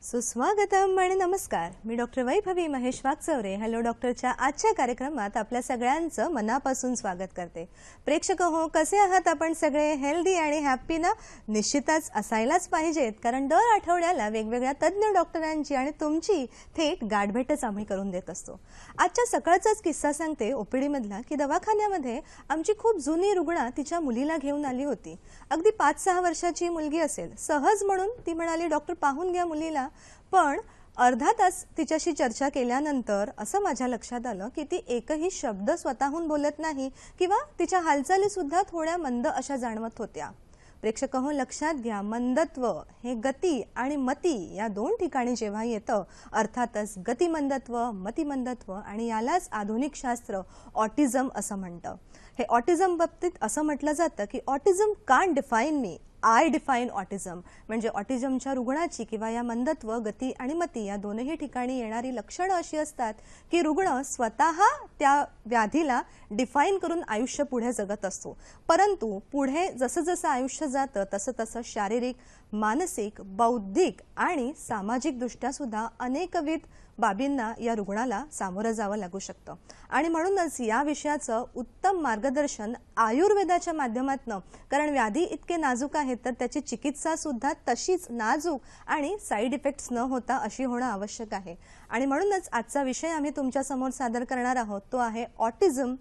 सुस्वागतम आणि नमस्कार. मी डॉक्टर वैभवी महेश वागचौरे हॅलो डॉक्टरच्या आजच्या कार्यक्रमात आपल्या सगळ्यांचं मनापासून स्वागत करते. प्रेक्षक हो, कसे आहात आपण सगळे? हेल्दी आणि हॅप्पी ना? निश्चितच असायलाच पाहिजेत, कारण दर आठवड्याला वेगवेगळ्या तज्ञ डॉक्टरांची आणि तुमची थेट गाठभेटच आम्ही करून देत असतो. आजच्या सकाळचाच किस्सा सांगते ओपीडी मधला, की दवाखान्यामध्ये आमची खूप जुनी रुग्ण तिच्या मुलीला घेऊन आली होती. अगदी 5-6 वर्षाची मुलगी असेल. सहज म्हणून ती म्हणाली, डॉक्टर पाहून घ्या मुलीला. पण अर्धा तास तिच्याशी चर्चा केल्यानंतर असं माझ्या लक्षात आलं की ती एकही शब्द स्वतःहून बोलत नाही किंवा तिच्या हालचाली सुद्धा थोड्या मंद अशा जाणवत होत्या. प्रेक्षक हो, लक्षात घ्या, मंदत्व हे गती आणि मती या दोन ठिकाणी जेव्हा येतं, अर्थातच गतिमंदत्व, मतिमंदत्व, आणि यालाच आधुनिक शास्त्र ऑटिझम असं म्हणतं. हे ऑटिझम बाबतीत असं म्हटलं जातं की autism can't define me, I define autism. म्हणजे ऑटिझमच्या रुग्णाची किंवा या मंदत्व, गती आणि मती या दोनही ठिकाणी येणारी लक्षणं अशी असतात की रुग्ण स्वतः त्या व्याधीला डिफाईन करून आयुष्य पुढे जगत असतो. परंतु पुढे जसं जसं आयुष्य जातं तसं तसं शारीरिक, मानसिक, बौद्धिक आणि सामाजिक दृष्ट्या सुद्धा अनेकविध बाबींना या रुग्णाला सामोरं जावं लागू शकतं. आणि म्हणूनच या विषयाचं उत्तम मार्गदर्शन आयुर्वेदाच्या माध्यमातून, कारण व्याधी इतके नाजूक आहेत तर त्याची चिकित्सा सुद्धा तशीच नाजूक आणि साईड इफेक्ट्स न होता अशी होणं आवश्यक आहे. आणि म्हणूनच आजचा विषय आम्ही तुमच्या समोर सादर करणार आहोत, तो आहे ऑटिझम,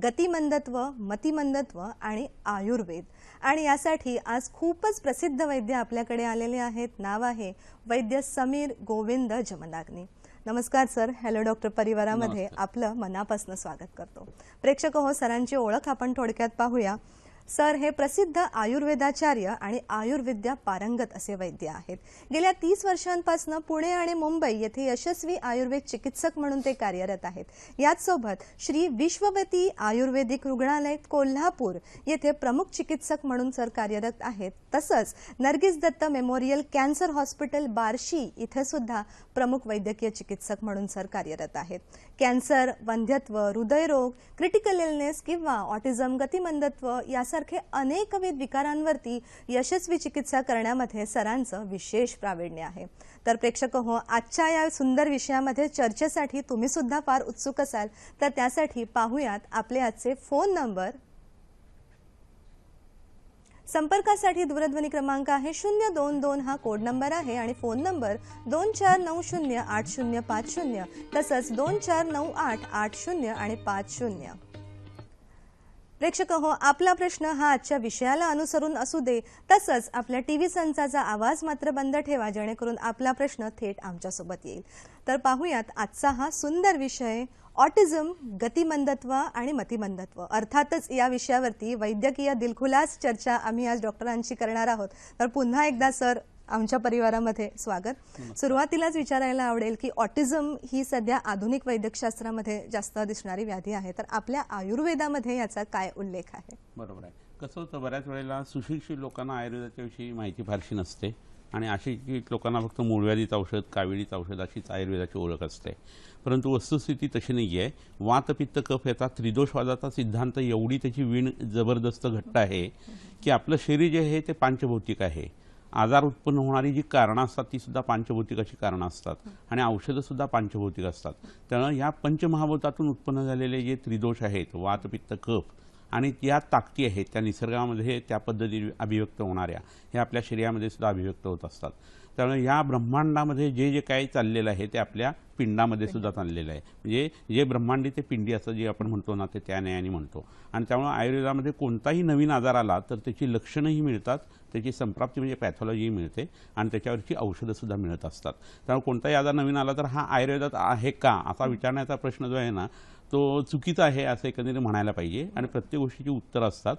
गतिमंदत्व, मतिमंदत्व आणि आयुर्वेद. आणि यासाठी आज खूपच प्रसिद्ध वैद्य आपल्याकडे आलेले आहेत. नाव आहे वैद्य समीर गोविंद जमनाग्नी. नमस्कार सर. हॅलो डॉक्टर परिवारामध्ये आपलं मनापासून स्वागत करतो. प्रेक्षक हो, सरांची ओळख आपण थोडक्यात पाहूया. सर हे प्रसिद्ध आयुर्वेदाचार्य आणि आयुर्विद्या पारंगत असे वैद्य आहेत. गेल्या 30 वर्षांपासून पुणे आणि मुंबई येथे यशस्वी आयुर्वेद चिकित्सक म्हणून ते कार्यरत आहेत. याच सोबत श्री विश्ववती आयुर्वेदिक रुग्णालय कोल्हापूर येथे प्रमुख चिकित्सक म्हणून सर कार्यरत आहेत. तसंच Nargis Dutt memorial cancer hospital Barshi इथे सुद्धा प्रमुख वैद्यकीय चिकित्सक म्हणून सर कार्यरत आहेत. कॅन्सर, वंध्यत्व, हृदयरोग, क्रिटिकल इलनेस किंवा ऑटिझम, गतिमंदत्व यासारखे अनेकविध विकारांवरती यशस्वी चिकित्सा करण्यामध्ये सरांचं विशेष प्रावीण्य आहे. तर प्रेक्षक हो, आजच्या या सुंदर विषयामध्ये चर्चेसाठी तुम्ही सुद्धा फार उत्सुक असाल, तर त्यासाठी पाहूयात आपले आजचे फोन नंबर. संपर्कासाठी दूरध्वनी क्रमांक आहे 022 हा कोड नंबर आहे आणि फोन नंबर 24908050, तसंच 249880 आणि 50. प्रेक्षक हो, आपला प्रश्न हा आजच्या विषयाला अनुसरून असू दे, तसंच आपल्या टीव्ही संचाचा आवाज मात्र बंद ठेवा, जेणेकरून आपला प्रश्न थेट आमच्यासोबत येईल. तर पाहूयात आजचा हा सुंदर विषय, ऑटिझम, गतिमंदत्व आणि मतिमंदत्व. अर्थातच या विषयावरती वैद्यकीय दिलखुलास चर्चा आम्ही आज डॉक्टरांशी करणार आहोत. तर पुन्हा एकदा सर आमच्या परिवारामध्ये स्वागत. सुरुवातीलाच विचारायला आवडेल की ऑटिझम ही सध्या आधुनिक वैद्यकशास्त्रामध्ये जास्त दिसणारी व्याधी आहे, तर आपल्या आयुर्वेदामध्ये याचा काय उल्लेख आहे? बरोबर आहे. कसं होतं, बऱ्याच वेळेला सुशिक्षित लोकांना आयुर्वेदाच्या विषयी माहिती फारशी नसते आणि अशिक्षित लोकांना फक्त मूळव्याधीचं औषध, काविळीचं औषध अशीच आयुर्वेदाची ओळख असते. परंतु वस्तुस्थिती तशी नाही आहे. वात, पित्त, कफ याचा त्रिदोषवादाचा सिद्धांत एवढी त्याची वीण जबरदस्त घट्ट आहे की आपलं शरीर जे आहे ते पांचभौतिक आहे. आजार उत्पन्न होणारी जी कारणं असतात ती सुद्धा पांचभौतिक अशी कारणं असतात आणि औषधं सुद्धा पांचभौतिक असतात. त्यामुळे या पंचमहाभूतातून उत्पन्न झालेले जे त्रिदोष आहेत, वात, पित्त, कफ, आणि या ताकदी आहेत त्या निसर्गामध्ये त्या पद्धतीने अभिव्यक्त होणाऱ्या, हे आपल्या शरीरामध्ये सुद्धा अभिव्यक्त होत असतात. त्यामुळे या ब्रह्मांडामध्ये जे जे काही चाललेलं आहे ते आपल्या पिंडामध्ये सुद्धा चाललेलं आहे. म्हणजे जे ब्रह्मांडी ते पिंडी असं जे आपण म्हणतो ना, ते त्या न्यायाने म्हणतो. आणि त्यामुळे आयुर्वेदामध्ये कोणताही नवीन आजार आला तर त्याची लक्षणंही मिळतात, त्याची संप्राप्ती म्हणजे पॅथॉलॉजीही मिळते आणि त्याच्यावरची औषधंसुद्धा मिळत असतात. त्यामुळे कोणताही आजार नवीन आला तर हा आयुर्वेदात आहे का असा विचारण्याचा प्रश्न जो आहे ना, तो चुकीचा आहे असं एकंदरीत म्हणायला पाहिजे. आणि प्रत्येक गोष्टीची उत्तरं असतात.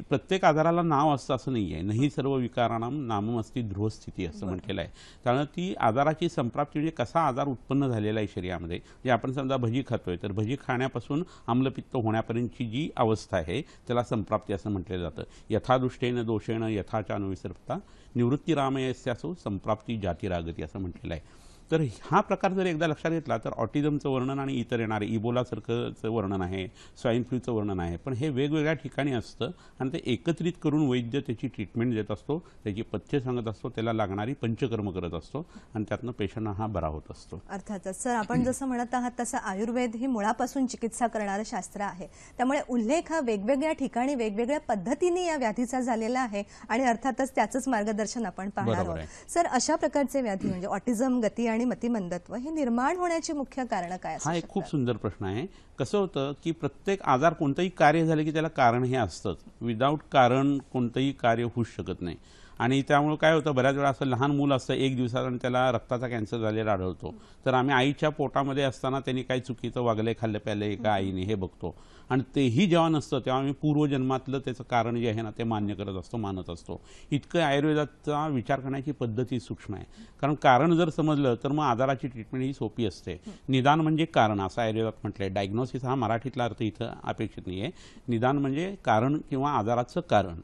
प्रत्येक आजाराला नाव असतं असं नाही आहे. नाही सर्व विकाराणाम नाममस्ती ध्रुवस्थिती असं म्हटलेलं आहे. त्यामुळे ती आजाराची संप्राप्ती म्हणजे कसा आजार उत्पन्न झालेला आहे शरीरामध्ये. जे आपण समजा भजी खातोय तर भजी खाण्यापासून आम्लपित्त होण्यापर्यंतची जी अवस्था आहे त्याला संप्राप्ती असं म्हटलं जातं. यथादृष्टेन दोषेण यथाचा अनुविसर्पता निवृत्ती रामयस्यासो संप्राप्ती जातीरागती असं म्हटलेलं आहे. तर हा प्रकार जर एकदा लक्षात घेतला तर ऑटिझमचं वर्णन आणि इतर येणारे इबोलासारखंचं वर्णन आहे, स्वाईन फ्लूचं वर्णन आहे, पण हे वेगवेगळ्या ठिकाणी असतं आणि ते एकत्रित करून वैद्य त्याची ट्रीटमेंट देत असतो, त्याची पथ्य सांगत असतो, त्याला लागणारी पंचकर्म करत असतो आणि त्यातनं पेशंट हा बरा होत असतो. अर्थातच सर, आपण जसं म्हणत आहात तसं आयुर्वेद ही मुळापासून चिकित्सा करणारं शास्त्र आहे. त्यामुळे उल्लेख हा वेगवेगळ्या ठिकाणी वेगवेगळ्या पद्धतीने या व्याधीचा झालेला आहे आणि अर्थातच त्याचंच मार्गदर्शन आपण पाहणार बरोबर आहोत. आहे. सर, अशा प्रकारचे व्याधी म्हणजे ऑटिझम, गती आणि मतिमंदत्व हे निर्माण होण्याची मुख्य कारणं काय असू हा एक शकतात? खूप सुंदर प्रश्न आहे. कसं होतं की प्रत्येक आजार कोणतंही कार्य झालं की त्याला कारण हे असतंच. विदाऊट कारण कोणतंही कार्य होऊच शकत नाही. आणि त्यामुळे काय होतं, बऱ्याच वेळा असं लहान मूल असतं 1 दिवसात आणि त्याला रक्ताचा कॅन्सर झालेला आढळतो, तर आम्ही आईच्या पोटामध्ये असताना त्यांनी काही चुकीचं वागलंय, खाल्लं प्यालंय का आईने हे बघतो आणि तेही जेव्हा नसतं तेव्हा आम्ही पूर्वजन्मातलं त्याचं कारण जे आहे ना ते मान्य करत असतो, मानत असतो. इतकं आयुर्वेदाचा विचार करण्याची पद्धती सूक्ष्म आहे. कारण कारण जर समजलं तर मग आजाराची ट्रीटमेंट ही सोपी असते. निदान म्हणजे कारण असं आयुर्वेदात म्हटलंय. डायग्नोसिस हा मराठीतला अर्थ इथं अपेक्षित नाही आहे. निदान म्हणजे कारण किंवा आजाराचं कारण.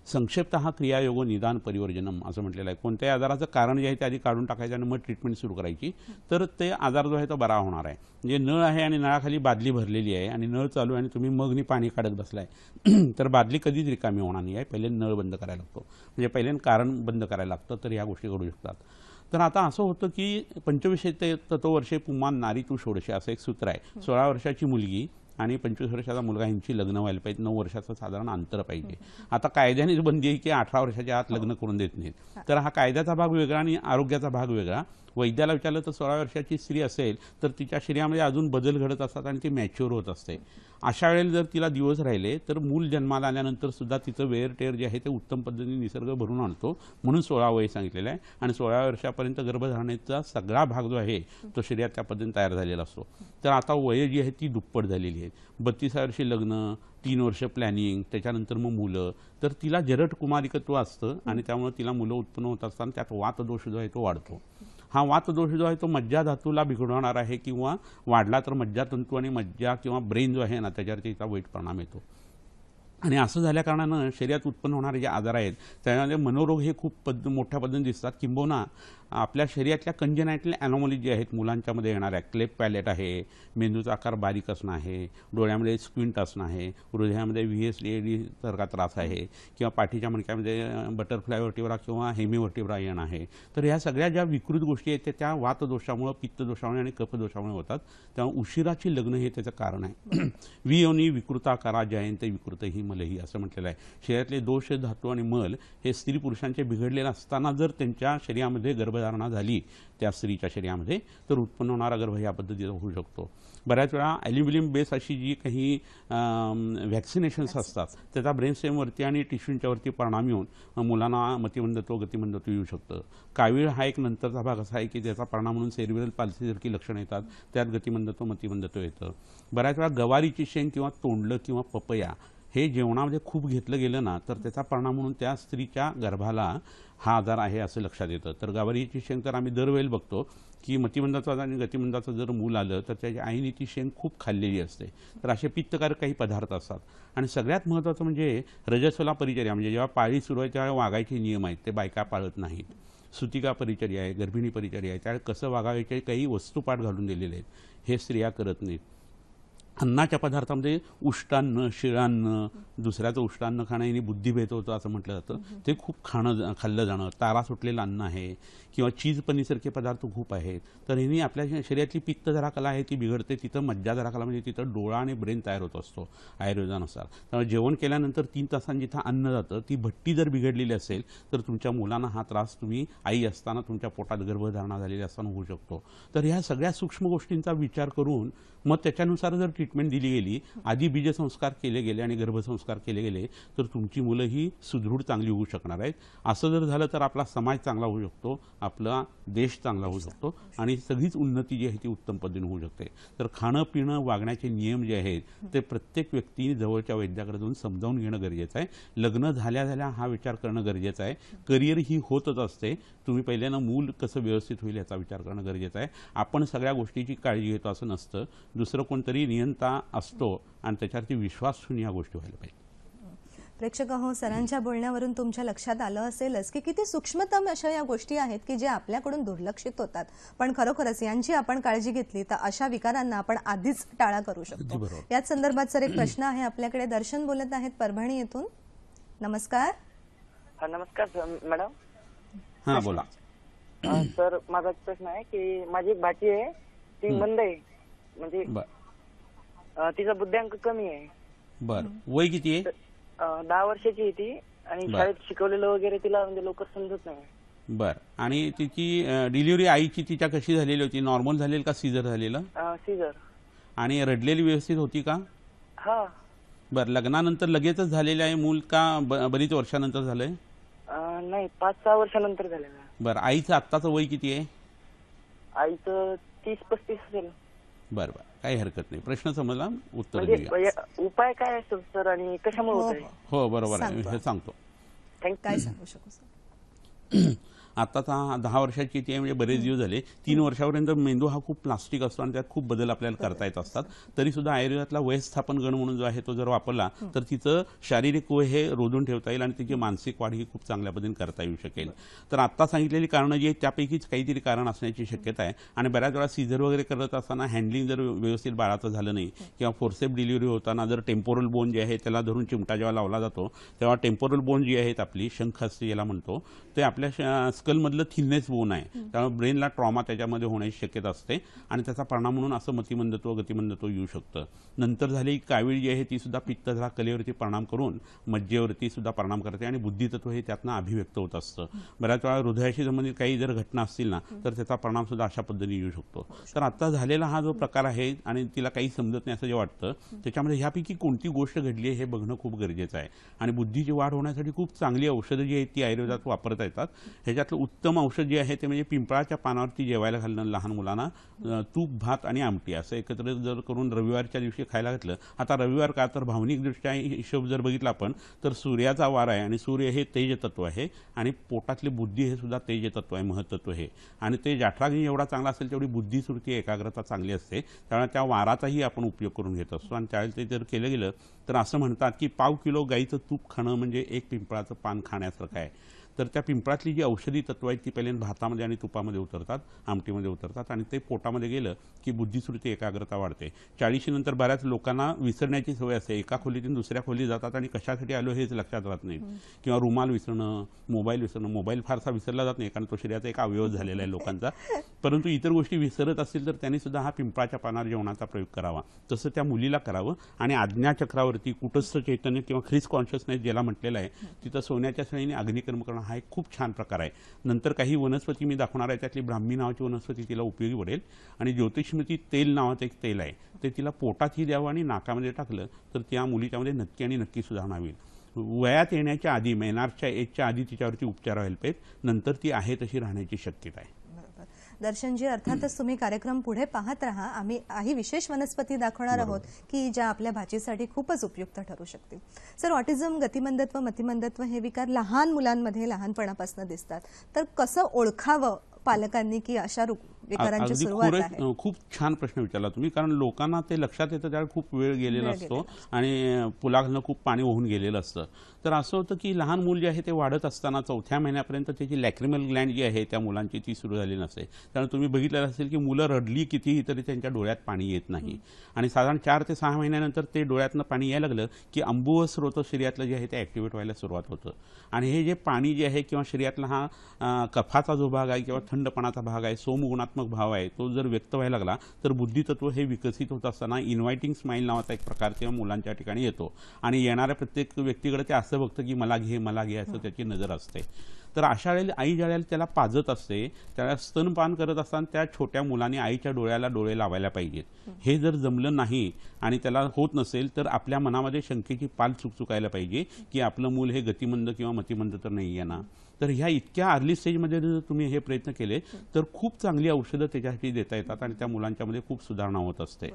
संक्षिप्त हा क्रियायोगो निदान परिवर्जनम असं म्हटलेलं आहे. कोणत्याही आजाराचं कारण जे आहे ते आधी काढून टाकायचं आणि मग ट्रीटमेंट सुरू करायची, तर ते आजार जो आहे तो बरा होणार आहे. म्हणजे नळ आहे आणि नळाखाली बादली भरलेली आहे आणि नळ चालू आहे आणि तुम्ही मगनी पाणी काढत बसलाय तर बादली कधीच रिकामी होणार नाही आहे. पहिले नळ बंद करायला लागतो, म्हणजे पहिले कारण बंद करायला लागतं, तर ह्या गोष्टी घडू शकतात. तर आता असं होतं की 25 तत्ववर्षे पुमान नारी तू षोडशे असं एक सूत्र आहे. 16 वर्षाची मुलगी आणि 25 वर्षाचा मुलगा यांची लग्न व्हायला पाहिजे. 9 वर्षाचं साधारण अंतर पाहिजे. आता कायद्यानेच बंदी आहे की 18 वर्षाच्या आत लग्न करून देत नाहीत. तर हा कायद्याचा भाग वेगळा आणि आरोग्याचा भाग वेगळा. वैद्याला विचारलं तर 16 वर्षाची स्त्री असेल तर तिच्या शरीरामध्ये अजून बदल घडत असतात आणि ती मॅच्युअर होत असते. अशा वेळेला जर तिला दिवस राहिले तर मूल जन्माला आल्यानंतर सुद्धा तिचं वेअर टेअर जे आहे ते उत्तम पद्धतीने निसर्ग भरून आणतो, म्हणून 16 वय सांगितलेलं आहे. आणि 16 वर्षापर्यंत गर्भधारणेचा सगळा भाग जो आहे तो शरीरात त्या पद्धतीने तयार झालेला असतो. तर आता वय जी आहे ती दुप्पट झालेली आहे. 32व्या वर्षी लग्न, 3 वर्ष प्लॅनिंग, त्याच्यानंतर मग मुलं, तर तिला जरट कुमारिकत्व असतं आणि त्यामुळे तिला मुलं उत्पन्न होत असताना त्यात वातदोष जो आहे तो वाढतो. हा वातदोष जो आहे तो मज्जा धातूला बिघडवणार आहे किंवा वाढला तर मज्जातंतू आणि मज्जा किंवा ब्रेन जो आहे ना त्याच्यावरती त्याचा वाईट परिणाम येतो. आणि असं झाल्या कारणानं शरीरात उत्पन्न होणारे जे आजार आहेत त्यामध्ये मनोरोग हे खूप मोठ्या पद्धतीने दिसतात. किंबहुना आपल्या शरीरातल्या कंजेनायटल ॲनॉमली जे आहेत मुलांच्यामध्ये येणाऱ्या, क्लेफ्ट पॅलेट आहे, मेंदूचा आकार बारीक असणं आहे, डोळ्यामध्ये स्क्विंट असणं आहे, हृदयामध्ये VSD सारखा त्रास आहे किंवा पाठीच्या मणक्यामध्ये बटरफ्लाय वर्टिब्रा किंवा हेमी वर्टिब्रा येणं आहे. तर ह्या सगळ्या ज्या विकृत गोष्टी आहेत त्या वातदोषामुळे, पित्तदोषामुळे आणि कफदोषामुळे होतात. त्यामुळे उशिराची लग्न हे त्याचं कारण आहे. वियोनी विकृताकारा जयंते विकृत ही मलही असं म्हटलेलं आहे. शरीरातले दोष, धातू आणि मल हे स्त्री पुरुषांचे बिघडलेले असताना जर त्यांच्या शरीरामध्ये गर्भधारणा झाली त्या स्त्रीच्या शरीरामध्ये तर उत्पन्न होणारा गर्भ या पद्धतीचा होऊ शकतो. बऱ्याच वेळा ॲल्युमिनियम बेस अशी जी काही व्हॅक्सिनेशन्स असतात त्याचा ब्रेन स्टेमवरती आणि टिश्यूंच्यावरती परिणाम येऊन मुलांना मतिमंदत्व, गतिमंदत्व येऊ शकतं. कावीळ हा एक नंतरचा भाग असा आहे की त्याचा परिणाम म्हणून सेरिब्रल पाल्सीसारखी लक्षणं येतात, त्यात गतिमंदत्व, मतिमंदत्व येतं. बऱ्याच वेळा गवारीची शेंग किंवा तोंडलं किंवा पपया हे जेवणामध्ये खूप घेतलं गेलं ना तर त्याचा परिणाम म्हणून त्या स्त्रीच्या गर्भाला हा आजार आहे असं लक्षात येतं. तर गवारीची शेंग तर आम्ही दरवेळेला बघतो की मतिमंदाचं आणि गतिमंदाचं जर मूल आलं तर त्याच्या आईने ती शेंग खूप खाल्लेली असते. तर असे पित्तकारक काही पदार्थ असतात. आणि सगळ्यात महत्त्वाचं म्हणजे रजस्वला परिचर्या, म्हणजे जेव्हा पाळी सुरू आहे तेव्हा वागायचे नियम आहेत ते बायका पाळत नाहीत. सुतिका परिचर्या आहे, गर्भिणी परिचर्या आहे, त्यावेळी कसं वागायचे काही वस्तुपाठ घालून दिलेले आहेत, हे स्त्रिया करत नाहीत. अन्नाच्या पदार्थामध्ये उष्टान्न, शिळान्न, दुसऱ्याचं उष्टान्न खाणं याने बुद्धिभेद होतं असं म्हटलं जातं. ते खूप खाल्लं जाणं, तारा सुटलेलं अन्न आहे किंवा चीज पनीरसारखे पदार्थ खूप आहेत. तर ह्यानी आपल्या शरीरातली पित्त जरा कला आहे ती बिघडते. तिथं मज्जा जरा कला म्हणजे तिथं डोळा आणि ब्रेन तयार होत असतो आयुर्वेदानुसार. त्यामुळे जेवण केल्यानंतर 3 तासांनी जिथं अन्न जातं ती भट्टी जर बिघडलेली असेल तर तुमच्या मुलांना हा त्रास तुम्ही आई असताना तुमच्या पोटात गर्भधारणा झालेली असताना होऊ शकतो. तर ह्या सगळ्या सूक्ष्म गोष्टींचा विचार करून मग त्याच्यानुसार जर ट्रीटमेंट दिली गेली, आधी बीजसंस्कार केले गेले आणि गर्भसंस्कार केले गेले तर तुमची मुलं ही सुदृढ चांगली होऊ शकणार आहेत. असं जर झालं तर आपला समाज चांगला होऊ शकतो, आपला देश चांगला होऊ शकतो आणि सगळीच उन्नती जी आहे ती उत्तम पद्धतीने होऊ शकते. तर खाणं पिणं, वागण्याचे नियम जे आहेत ते प्रत्येक व्यक्तीने जवळच्या वैद्याकडे जाऊन समजावून घेणं गरजेचं आहे. लग्न झाल्या झाल्या हा विचार करणं गरजेचं आहे. करिअर ही होतच असते, तुम्ही पहिल्यानं मूल कसं व्यवस्थित होईल याचा विचार करणं गरजेचं आहे. आपण सगळ्या गोष्टीची काळजी घेतो असं नसतं, दुसरं कोणतरी नियंता असतो आणि त्याच्यावरती विश्वास ठेवून या गोष्टी व्हायला पाहिजे. प्रेक्षक हो, सरांच्या बोलण्यावरून तुमच्या लक्षात आलं असेलच की किती सूक्ष्मतम अशा या गोष्टी आहेत की जे आपल्याकडून दुर्लक्षित होतात, पण खरोखरच यांची आपण काळजी घेतली तर अशा विकारांना आपण आधीच टाळा करू शकतो. याच संदर्भात सर एक प्रश्न आहे आपल्याकडे. दर्शन बोलत आहेत परभणी येथून. नमस्कार. नमस्कार मॅडम. हां बोला. सर माझा एक प्रश्न आहे की माझी एक भाची आहे, ती मंद आहे, म्हणजे तिचा बुद्ध्यांक कमी आहे. बर, वय किती आहे? 10 वर्षाची आहे ती आणि शाळेत शिकवलेलं वगैरे तिला म्हणजे लवकर समजत नाही. बर, आणि तिची डिलिव्हरी आईची तिच्या कशी झालेली होती? नॉर्मल झालेली का सीझर झालेलं? सीझर. आणि रडलेली व्यवस्थित होती का? हा. बर, लग्नानंतर लगेचच झालेलं आहे मूल का बरीच वर्षानंतर झालंय? नाही, 5-6 वर्षानंतर झालेलं आहे. बर, आईचं आत्ताचं वय किती आहे? आईचं 30-35 असेल. बर बर, काही हरकत नाही. प्रश्न समजला, उत्तर म्हणजे देऊया. उपाय काय असतो सर आणि कशामुळे होत आहे? हो बरोबर आहे, हे सांगतो. काय सांगू शकू सर? आताचा 10 वर्षाची ती आहे, म्हणजे बरेच दिवस झाले. 3 वर्षापर्यंत मेंदू हा खूप प्लास्टिक असतो आणि त्यात खूप बदल आपल्याला करता येत असतात. तरी सुद्धा आयुर्वेदातला वयस्थापन गण म्हणून जो आहे तो जर वापरला तर तिचं शारीरिक वय हे रोधून ठेवता येईल आणि तिची मानसिक वाढ ही खूप चांगल्या पद्धतीने करता येऊ शकेल. तर आता सांगितलेली कारणं जी आहेत त्यापैकीच काहीतरी कारण असण्याची शक्यता आहे. आणि बऱ्याच वेळा सीझर वगैरे करत असताना हँडलिंग जर व्यवस्थित बाळाचं झालं नाही किंवा फोर्सेप डिलिव्हरी होताना जर टेम्पोरल बोन जे आहे त्याला धरून चिमटा जेव्हा लावला जातो तेव्हा टेम्पोरल बोन जी आहेत आपली शंख असते याला म्हणतो, ते आपल्या स्कलमधलं थिननेस बोन आहे. त्यामुळे ब्रेनला ट्रॉमा त्याच्यामध्ये होण्याची शक्यता असते आणि त्याचा परिणाम म्हणून असं मतिमंदत्व गतिमंदत्व येऊ शकतं. नंतर झालेली कावीळ जी आहे ती सुद्धा पित्तधरा कलेवरती परिणाम करून मज्जेवरती सुद्धा परिणाम करते आणि बुद्धितत्व हे त्यातनं अभिव्यक्त होत असतं. बऱ्याच वेळा हृदयाशी संबंधित काही जर घटना असतील ना तर त्याचा परिणाम सुद्धा अशा पद्धतीने येऊ शकतो. तर आता झालेला हा जो प्रकार आहे आणि तिला काही समजत नाही असं जे वाटतं त्याच्यामध्ये ह्यापैकी कोणती गोष्ट घडली आहे हे बघणं खूप गरजेचं आहे. आणि बुद्धीची वाढ होण्यासाठी खूप चांगली औषधं जी आहेत ती आयुर्वेदात वापरता येतात. ह्याच्यातलं उत्तम औषध जे आहे ते म्हणजे पिंपळाच्या पानावरती जेवायला घालणं लहान मुलांना, तूप भात आणि आमटी असं एकत्र जर करून रविवारच्या दिवशी खायला घातलं. आता रविवार का तर भावनिकदृष्ट्या हिशोब जर बघितला आपण तर सूर्याचा वार आहे आणि सूर्य हे तेज तत्व आहे आणि पोटातली बुद्धी हे सुद्धा तेज तत्व आहे, महत्त्व हे. आणि ते जाठराग्नी एवढा चांगला असेल तेवढी बुद्धी सुरती एकाग्रता चांगली असते. त्यामुळे त्या वाराचाही आपण उपयोग करून घेत असतो. आणि त्यावेळेस ते जर केलं गेलं तर असं म्हणतात की 1/4 किलो गाईचं तूप खाणं म्हणजे 1 पिंपळाचं पान खाण्यासारखं आहे. तर त्या पिंपळातली जी औषधी तत्व आहेत ती पहिल्यांदा भातामध्ये आणि तुपामध्ये उतरतात, आमटीमध्ये उतरतात आणि ते पोटामध्ये गेलं की बुद्धिस्मृती एकाग्रता वाढते. 40 नंतर बऱ्याच लोकांना विसरण्याची सवय असते. एका खोलीतून दुसऱ्या खोलीत जातात आणि कशासाठी आलो हेच लक्षात राहत नाही. किंवा रुमाल विसरणं, मोबाईल विसरणं. मोबाईल फारसा विसरला जात नाही कारण तो शरीराचा एक अवयव झालेला आहे लोकांचा. परंतु इतर गोष्टी विसरत असतील तर त्यांनी सुद्धा हा पिंपळाच्या पानावर जेवणाचा प्रयोग करावा. तसं त्या मुलीला करावं. आणि आज्ञाचक्रावरती कुटस्थ चैतन्य किंवा ख्रिस कॉन्शियसनेस ज्याला म्हटलेलं आहे तिथं सोन्याच्या सळीने अग्निकर्म करणं हा एक खूप छान प्रकार आहे. नंतर काही वनस्पती मी दाखवणार आहे त्यातली ब्राह्मी नावाची वनस्पती तिला उपयोगी पडेल. आणि ज्योतिषमती तेल नावाचं एक तेल आहे ते तिला पोटातही द्यावं आणि नाकामध्ये टाकलं तर त्या मुलीच्यामध्ये नक्की आणि नक्की सुधारणा होईल. वयात येण्याच्या आधी, मेनार्सच्या एजच्या आधी तिच्यावरती उपचार व्हायला पाहिजेत, नंतर ती आहे तशी राहण्याची शक्यता आहे. दर्शनजी, अर्थातच तुम्ही कार्यक्रम पुढे पाहत राहा. आम्ही काही विशेष वनस्पती दाखवणार आहोत की ज्या आपल्या भाचीसाठी खूपच उपयुक्त ठरू शकतील. सर, ऑटिझम, गतिमंदत्व, मतिमंदत्व हे विकार लहान मुलांमध्ये लहानपणापासून दिसतात, तर कसं ओळखावं पालकांनी की अशा विकारांची सुरुवात आहे? खूप छान प्रश्न विचारला तुम्ही. कारण लोकांना ते लक्षात येतं त्यावेळी खूप वेळ गेलेला असतो आणि पुलाखालनं खूप पाणी वाहून गेलेलं असतं. तर असं होतं की लहान मूल जे आहे ते वाढत असताना 4थ्या महिन्यापर्यंत त्याची लॅक्रिमल ग्लँड जी आहे त्या मुलांची ती सुरू झाली नसते. त्यामुळे तुम्ही बघितलेलं असेल की मुलं रडली कितीही तरी त्यांच्या डोळ्यात पाणी येत नाही. आणि साधारण 4 ते 6 महिन्यानंतर ते डोळ्यातनं पाणी यायला लागलं की अंबुह स्रोत शरीरातलं जे आहे ते ॲक्टिवेट व्हायला सुरुवात होतं. आणि हे जे पाणी जे आहे किंवा शरीरातला हा कफाचा जो भाग आहे किंवा थंडपणाचा भाग आहे, सोमगुणात्मक भाव आहे, तो जर व्यक्त व्हायला लागला तर बुद्धितत्व हे विकसित होत असताना इन्व्हायटिंग स्माईल नावाचा एक प्रकार तेव्हा मुलांच्या ठिकाणी येतो. आणि येणाऱ्या प्रत्येक व्यक्तीकडे ते असं बघतं की मला घे असं त्याची नजर असते. तर अशा वेळेला आई ज्या वेळेला त्याला पाजत असते त्याला स्तनपान करत असताना त्या छोट्या मुलाने आईच्या डोळ्याला डोळे लावायला पाहिजेत. हे जर जमलं नाही आणि त्याला होत नसेल तर आपल्या मनामध्ये शंकेची पाल चुकचुकायला पाहिजे की आपलं मूल हे गतिमंद किंवा मतिमंद तर नाही आहे ना. तर ह्या इतक्या अर्ली स्टेजमध्ये जर तुम्ही हे प्रयत्न केले तर खूप चांगली औषधं त्याच्यासाठी देता येतात आणि त्या मुलांच्यामध्ये खूप सुधारणा होत असते.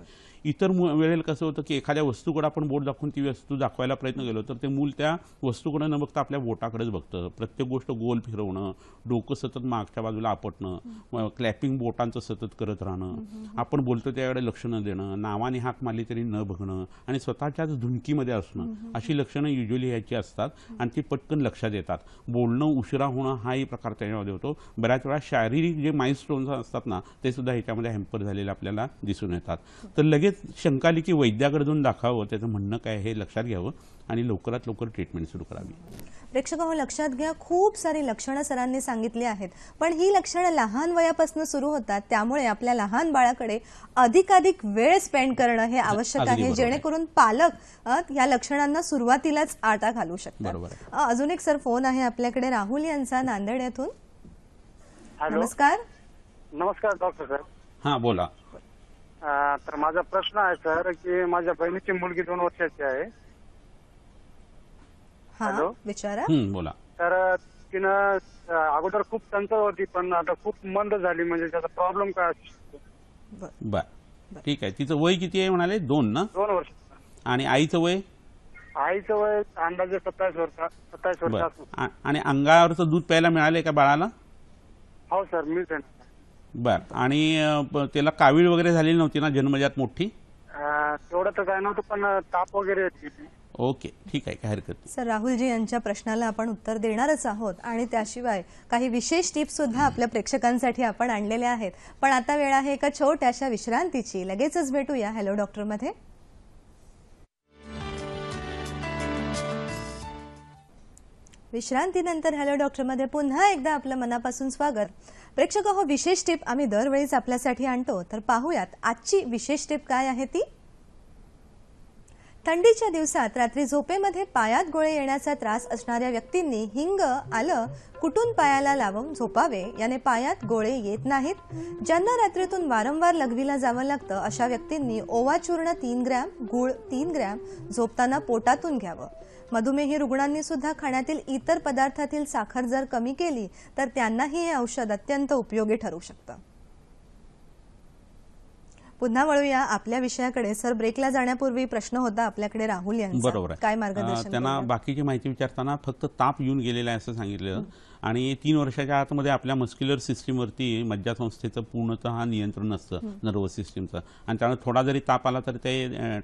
इतर वेळेला कसं होतं की एखाद्या वस्तूकडे आपण बोट दाखवून ती वस्तू दाखवायला प्रयत्न केलो तर ते मूल त्या वस्तूकडे न बघता आपल्या बोटाकडेच बघतं. प्रत्येक गोष्ट गोल फिरवणं, डोकं सतत मागच्या बाजूला आपटणं, क्लॅपिंग बोटांचं सतत करत राहणं, आपण बोलतो त्याकडे लक्ष न देणं, नावाने हाक मारली तरी न बघणं आणि स्वतःच्याच धुनकीमध्ये असणं, अशी लक्षणं युजली याची असतात आणि ती पटकन लक्षात येतात. बोलणं उशिरा होणं हाही प्रकार त्याच्यामध्ये होतो. बऱ्याच वेळा शारीरिक जे माइलस्टोन्स असतात ना ते सुद्धा ह्याच्यामध्ये हॅम्पर झालेले आपल्याला दिसून येतात. तर लगेच शंका आली की वैद्याकडे जाऊन दाखवावं, त्याचं म्हणणं काय हे लक्षात घ्यावं आणि लवकरात लवकर ट्रीटमेंट सुरू करावी. प्रेक्षकांनो, लक्षात घ्या, खूप सारी लक्षणं सरांनी सांगितली आहेत, पण ही लक्षणं लहान वयापासून सुरू होतात. त्यामुळे आपल्या लहान बाळाकडे अधिकाधिक वेळ स्पेंड करणं हे आवश्यक आहे, जेणेकरून पालक या लक्षणांना सुरुवातीलाच आटा घालू शकतात. अजून एक सर फोन आहे आपल्याकडे, राहुल यांचा, नांदेड येथून. नमस्कार. नमस्कार डॉक्टर सर. हां बोला. तर माझा प्रश्न आहे सर की माझ्या बहिणीची मुलगी 2 वर्षाची आहे. हॅलो, विचारा. बोला. तर तिनं अगोदर खूप चंचल होती पण आता खूप मंद झाली, म्हणजे त्याचा प्रॉब्लेम काय असतो? बर, ठीक आहे. तिचं वय किती आहे म्हणाले? 2 ना? 2 वर्ष. आणि आईचं वय? आईचं वय अंदाजे 27 वर्ष. आणि अंगावरचं दूध प्यायला मिळालंय का बाळाला? हो सर, मिळते. बर. आणि त्याला कावीळ वगैरे झालेली नव्हती ना जन्मजात मोठी? तेवढं तर काय नव्हतं पण ताप वगैरे येत. ओके, ठीक आहे, काय हरकत नाही. सर, राहुलजी यांच्या प्रश्नाला आपण उत्तर देणारच आहोत आणि त्याशिवाय काही विशेष टिप्स सुद्धा आपल्या प्रेक्षकांसाठी आपण आणलेल्या आहेत. पण आता वेळ आहे एका छोट्याशा विश्रांतीची. लगेचच भेटूया हॅलो डॉक्टर मध्ये. विश्रांतीनंतर हॅलो डॉक्टर मध्ये पुन्हा एकदा आपलं मनापासून स्वागत. प्रेक्षक हो, विशेष टिप आम्ही दरवेळीच आपल्यासाठी आणतो, तर पाहूयात आजची विशेष टिप काय आहे ती. थंडीच्या दिवसात रात्री झोपेमध्ये पायात गोळे येण्याचा त्रास असणाऱ्या व्यक्तींनी हिंग, आलं कुटून पायाला लावून झोपावे, याने पायात गोळे येत नाहीत. ज्यांना रात्रीतून वारंवार लघवीला जावं लागतं अशा व्यक्तींनी ओवा चूर्ण 3 ग्रॅम, गूळ 3 ग्रॅम झोपताना पोटातून घ्यावं. मधुमेही रुग्णांनी सुद्धा खाण्यातील इतर पदार्थातील साखर जर कमी केली तर त्यांनाही हे औषध अत्यंत उपयोगी ठरू शकतं. पुन्हा वळूया आपल्या विषयाकडे. सर, ब्रेकला जाण्यापूर्वी प्रश्न होता आपल्याकडे राहुल यांचा. बरोबर आहे. काय मार्गदर्शन? त्यांना बाकीची माहिती विचारताना फक्त ताप येऊन गेलेला आहे असं सांगितलं आणि 3 वर्षाच्या आतमध्ये आपल्या मस्क्युलर सिस्टीमवरती मज्जासंस्थेचं पूर्णतः नियंत्रण नसतं, नर्वस सिस्टीमचं, आणि त्यामुळे थोडा जरी ताप आला तर ते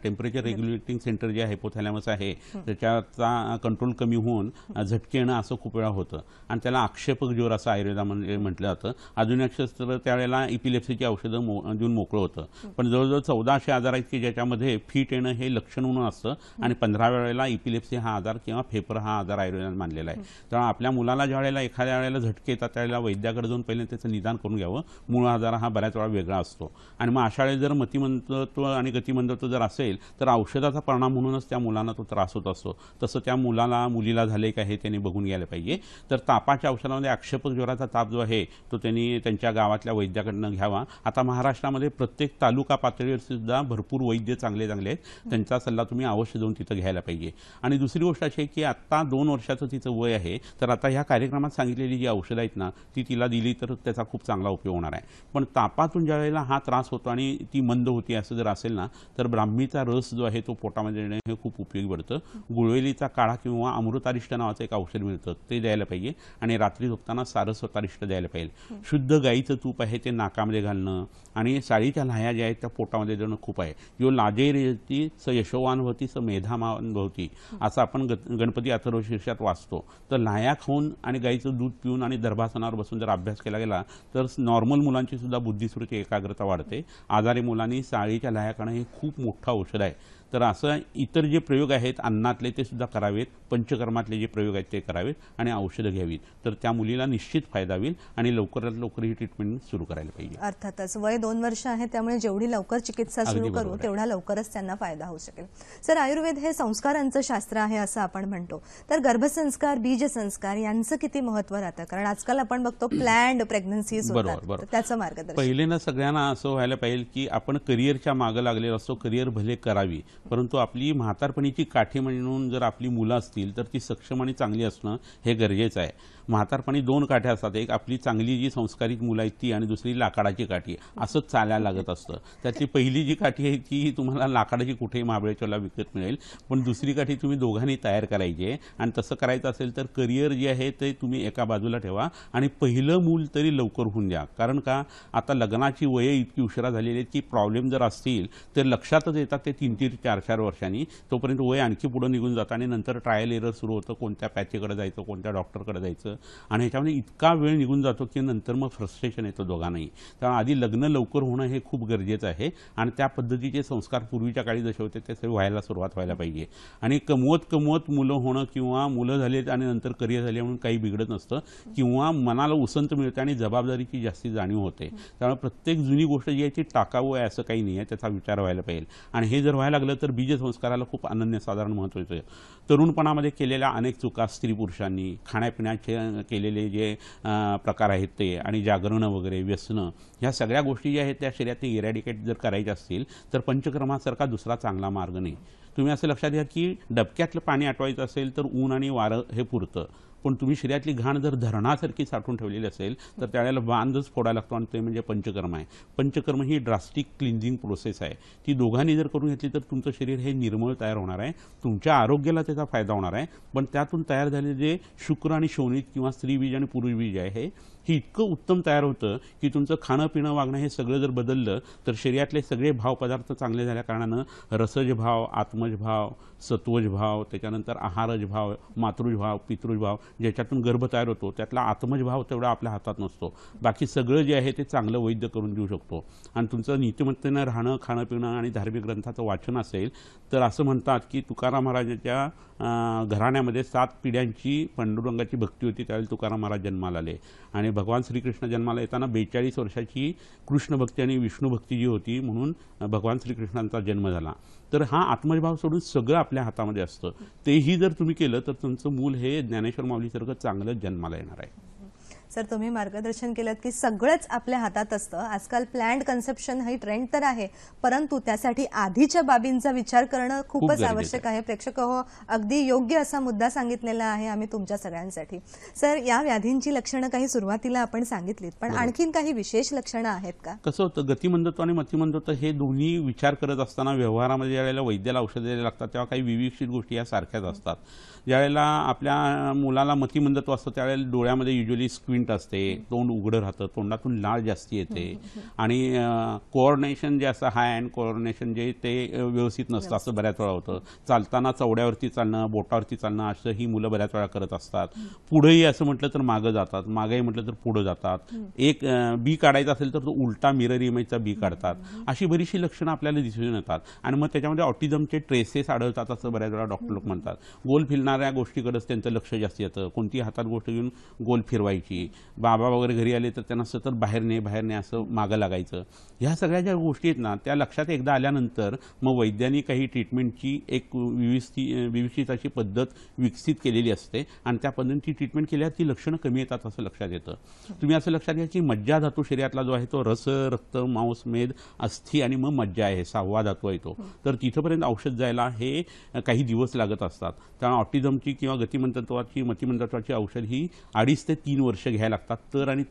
टेम्परेचर रेग्युलेटिंग सेंटर जे हायपोथॅलॅमस आहे त्याच्याचा कंट्रोल कमी होऊन झटके येणं असं खूप वेळा होतं आणि त्याला आक्षेपक ज्वर असं आयुर्वेदामध्ये म्हटलं जातं. आधुनिक शास्त्र त्यावेळेला इपिलेप्सीची औषधं देऊन मोकळं होतं. पण जवळजवळ 1400 आजार आहेत की ज्याच्यामध्ये फिट येणं हे लक्षण म्हणून असतं आणि 15व्या वेळेला इपिलेप्सी हा आजार किंवा फेपर हा आजार आयुर्वेदात मानलेला आहे. त्यामुळे आपल्या मुलाला ज्या वेळेला एखाद्या वेळेला झटके येतात त्यावेळेला वैद्याकडे जाऊन पहिले त्याचं निदान करून घ्यावं. मूळ आजार हा बऱ्याच वेळा वेगळा असतो आणि मग अशा वेळेस जर मतिमंदत्व आणि गतिमंदत्व जर असेल तर औषधाचा परिणाम म्हणूनच त्या मुलांना तो त्रास होत असतो. तसं त्या मुलीला झाले का हे त्यांनी बघून घ्यायला पाहिजे. तर तापाच्या औषधामध्ये आक्षेपक ज्वराचा ताप जो आहे तो त्यांनी त्यांच्या गावातल्या वैद्याकडनं घ्यावा. आता महाराष्ट्रामध्ये प्रत्येक तालुका पातळीवर सुद्धा भरपूर वैद्य चांगले आहेत, त्यांचा सल्ला तुम्ही अवश्य जाऊन तिथं घ्यायला पाहिजे. आणि दुसरी गोष्ट अशी आहे की आता 2 वर्षाचं तिचं वय आहे, तर आता ह्या कार्यक्रमात सांगितलेली जी औषधं आहेत ना ती तिला दिली तर त्याचा खूप चांगला उपयोग होणार आहे. पण तापातून ज्या वेळेला हा त्रास होतो आणि ती मंद होती असं जर असेल ना तर ब्राह्मीचा रस जो आहे तो पोटामध्ये देणं हे खूप उपयोगी पडतं. गुळवेलीचा काढा किंवा अमृतारिष्ट नावाचं एक औषध मिळतं ते द्यायला पाहिजे आणि रात्री झोपताना सारस्वतारिष्ट द्यायला पाहिजे. शुद्ध गाईचं तूप आहे ते नाकामध्ये घालणं आणि साळीच्या लाह्या ज्या आहेत त्या पोटामध्ये देणं खूप आहे. यो लाजे रेती स यशोवान होती स मेधामान भवती असं आपण गणपती अथर्वशीर्षात वाचतो. तर लाह्या खाऊन आणि गाईचं दूध पिऊन आणि दर्भासनावर बसून जर अभ्यास केला गेला तर नॉर्मल मुलांची सुद्धा बुद्धिस्मृती एकाग्रता वाढते. आजारी मुलांनी साळीच्या लाह्या खाणं हे खूप मोठं औषध आहे. तर असं इतर जे प्रयोग आहेत अन्नातले ते सुद्धा करावेत, पंचकर्मातले जे प्रयोग आहेत ते करावेत आणि औषधं घ्यावीत. तर त्या मुलीला निश्चित फायदा होईल आणि लवकरात लवकर ही ट्रीटमेंट सुरू करायला पाहिजे. अर्थातच वय 2 वर्ष आहे त्यामुळे जेवढी लवकर चिकित्सा सुरू करू तेवढा लवकरच त्यांना फायदा होऊ शकेल. सर, आयुर्वेद हे संस्कारांचं शास्त्र आहे असं आपण म्हणतो, तर गर्भसंस्कार, बीजसंस्कार यांचं किती महत्त्व महत्व राहतं? कारण आजकाल आपण बघतो प्लॅन्ड प्रेग्नन्सीज होतात, तर त्याचं मार्गदर्शन. पहिले ना सगळ्यांना असं व्हायला पाहिजे की आपण करिअरच्या मागे लागलेलो असतो, करिअर भले करावी, परंतु आपली म्हातारपणीची काठी म्हणून जर आपली मुलं असतील तर ती सक्षम आणि चांगली असणं हे गरजेचं आहे. म्हातारपणी दोन काठ्या असतात, एक आपली चांगली जी संस्कारित मुलं आहेत ती आणि दुसरी लाकडाची काठी. असंच चालायला लागत असतं. त्यातली पहिली जी काठी आहे ती तुम्हाला लाकडाची कुठेही महाबळेश्वरला विकत मिळेल, पण दुसरी काठी तुम्ही दोघांनी तयार करायची आहे. आणि तसं करायचं असेल तर करिअर जे आहे ते तुम्ही एका बाजूला ठेवा आणि पहिलं मूल तरी लवकर होऊन द्या. कारण का आता लग्नाची वये इतकी उशिरा झालेली आहेत की प्रॉब्लेम जर असतील तर लक्षातच येतात ते 3-3, 4-4 वर्षांनी. तोपर्यंत वय आणखी पुढे निघून जातं आणि नंतर ट्रायल एरर सुरू होतं, कोणत्या पॅचेकडे जायचं, कोणत्या डॉक्टरकडे जायचं, आणि ह्याच्यामध्ये इतका वेळ निघून जातो की नंतर मग फ्रस्ट्रेशन येतं दोघांनाही. त्यामुळे आधी लग्न लवकर होणं हे खूप गरजेचं आहे आणि त्या पद्धतीचे संस्कार पूर्वीच्या काळी जसे होते ते सगळे सुरुवात व्हायला पाहिजे. आणि कमवत मुलं होणं किंवा मुलं झालेत आणि नंतर करिअर झाले म्हणून काही बिघडत नसतं, किंवा मनाला उसंत मिळते आणि जबाबदारीची जास्ती जाणीव होते. त्यामुळे प्रत्येक जुनी गोष्ट जी आहे ती टाकावं आहे असं काही नाही आहे, त्याचा विचार व्हायला पाहिजे. आणि हे जर व्हायला लागलं तर बीजसंस्काराला खूप अनन्यसाधारण महत्त्व येतं. तरुणपणामध्ये केलेल्या अनेक चुका स्त्री पुरुषांनी, खाण्यापिण्याचे केलेले जे प्रकार आहेत ते, आणि जागरणं वगैरे, व्यसनं, ह्या सगळ्या गोष्टी ज्या आहेत त्या शरीरातली इरॅडिकेट जर करायच्या असतील तर पंचकर्मासारखा दुसरा चांगला मार्ग नाही. तुम्ही असं लक्षात घ्या की डबक्यातलं पाणी आटवायचं असेल तर ऊन आणि वारं हे पुरतं, पण तुम्ही शरीरातली घाण जर धरणासारखी साठवून ठेवलेली असेल तर त्यावेळेला बांधच फोडायला लागतो, आणि ते म्हणजे पंचकर्म आहे. पंचकर्म ही ड्रास्टिक क्लिन्झिंग प्रोसेस आहे. ती दोघांनी जर करून घेतली तर तुमचं शरीर हे निर्मळ तयार होणार आहे, तुमच्या आरोग्याला त्याचा फायदा होणार आहे. पण त्यातून तयार झालेले जे शुक्र आणि शोणित किंवा स्त्रीबीज आणि पुरुषबीज आहे हे इतकं उत्तम तयार होतं की तुमचं खाणं पिणं वागणं हे सगळं जर बदललं तर शरीरातले सगळे भाव पदार्थ चांगले झाल्या कारणानं रसज भाव, आत्मज भाव, सत्वज भाव, त्याच्यानंतर आहारज भाव, मातृज भाव, पितृज भाव, ज्याच्यातून गर्भ तयार होतो त्यातला आत्मज भाव तेवढा आपल्या हातात नसतो. बाकी सगळं जे आहे ते चांगलं वैद्य करून देऊ शकतो. आणि तुमचं नीतिमत्तेनं राहणं, खाणं पिणं आणि धार्मिक ग्रंथाचं वाचन असेल तर असं म्हणतात की तुकाराम महाराजांच्या घराण्यामध्ये 7 पिढ्यांची पांडुरंगाची भक्ती होती. त्यावेळी तुकाराम महाराज जन्माला आले आणि भगवान श्रीकृष्ण जन्माला येताना 42 वर्षाची कृष्ण भक्ती आणि विष्णू भक्ती जी होती म्हणून भगवान श्रीकृष्णांचा जन्म झाला. तर हा आत्मभाव सोडून सगळं आपल्या हातामध्ये असतं. तेही जर तुम्ही केलं तर तुमचं मूल हे ज्ञानेश्वर माऊलीसारखं चांगलं जन्माला येणार आहे. सर, तुम्ही मार्गदर्शन केलं की सगळंच आपल्या हातात असतं. आजकाल प्लॅन्ड कन्सेप्शन ही ट्रेंड तर आहे, परंतु त्यासाठी आधीच्या बाबींचा विचार करणं खूपच आवश्यक आहे. प्रेक्षक हो, अगदी योग्य असा मुद्दा सांगितलेला आहे आम्ही तुमच्या सगळ्यांसाठी. सर, या व्याधींची लक्षणं काही सुरुवातीला आपण सांगितलीत, पण आणखीन काही विशेष लक्षणं आहेत का? कसं होतं, गतिमंदत्व आणि मतिमंदत्व हे दोन्ही विचार करत असताना व्यवहारामध्ये ज्यावेळेला वैद्याला औषध द्यायला लागतात तेव्हा काही विवेकशील गोष्टी या सारख्याच असतात. ज्यावेळेला आपल्या मुलाला मतिमंदत्व असतं त्यावेळेला डोळ्यामध्ये युजली स्क्विंट असते, तोंड उघडं राहतं, तोंडातून लाळ जास्ती येते, आणि कोऑर्डिनेशन जे असं हाय अँड कोऑर्डिनेशन जे ते व्यवस्थित नसतं असं बऱ्याच वेळा होतं. चालताना चवड्यावरती चालणं, बोटावरती चालणं असं ही मुलं बऱ्याच वेळा करत असतात. पुढेही असं म्हटलं तर मागं जातात, मागेही म्हटलं तर पुढं जातात. एक बी काढायचा असेल तर तो उलटा मिरर इमेजचा बी काढतात. अशी बरीचशी लक्षणं आपल्याला दिसून येतात आणि मग त्याच्यामध्ये ऑटिझमचे ट्रेसेस आढळतात असं बऱ्याच वेळा डॉक्टर लोक म्हणतात. गोल फिरणाऱ्या गोष्टीकडेच त्यांचं लक्ष जास्त येतं. कोणती हातात गोष्ट घेऊन गोल फिरवायची, बाबा वगैरे घरी आले तर त्यांना सतत बाहेर ने असं मागं लागायचं. ह्या सगळ्या ज्या गोष्टी आहेत ना त्या लक्षात एकदा आल्यानंतर मग वैद्यांनी काही ट्रीटमेंटची एक व्यवस्थित अशी पद्धत विकसित केलेली असते आणि त्या पद्धतीची ट्रीटमेंट केल्यावर ती लक्षणं कमी येतात असं लक्षात येतं. तुम्ही असं लक्षात घ्या की मज्जा धातू शरीरातला जो आहे तो रस, रक्त, मांस, मेद, अस्थी आणि मग मज्जा आहे, 6वा धातू आहे तो. तर तिथंपर्यंत औषध जायला हे काही दिवस लागत असतात. त्यामुळे ऑटिझमची किंवा गतिमंदत्वाची, मतिमंदत्वाची औषध ही 2.5 ते 3 वर्ष घ्यायला लागतात,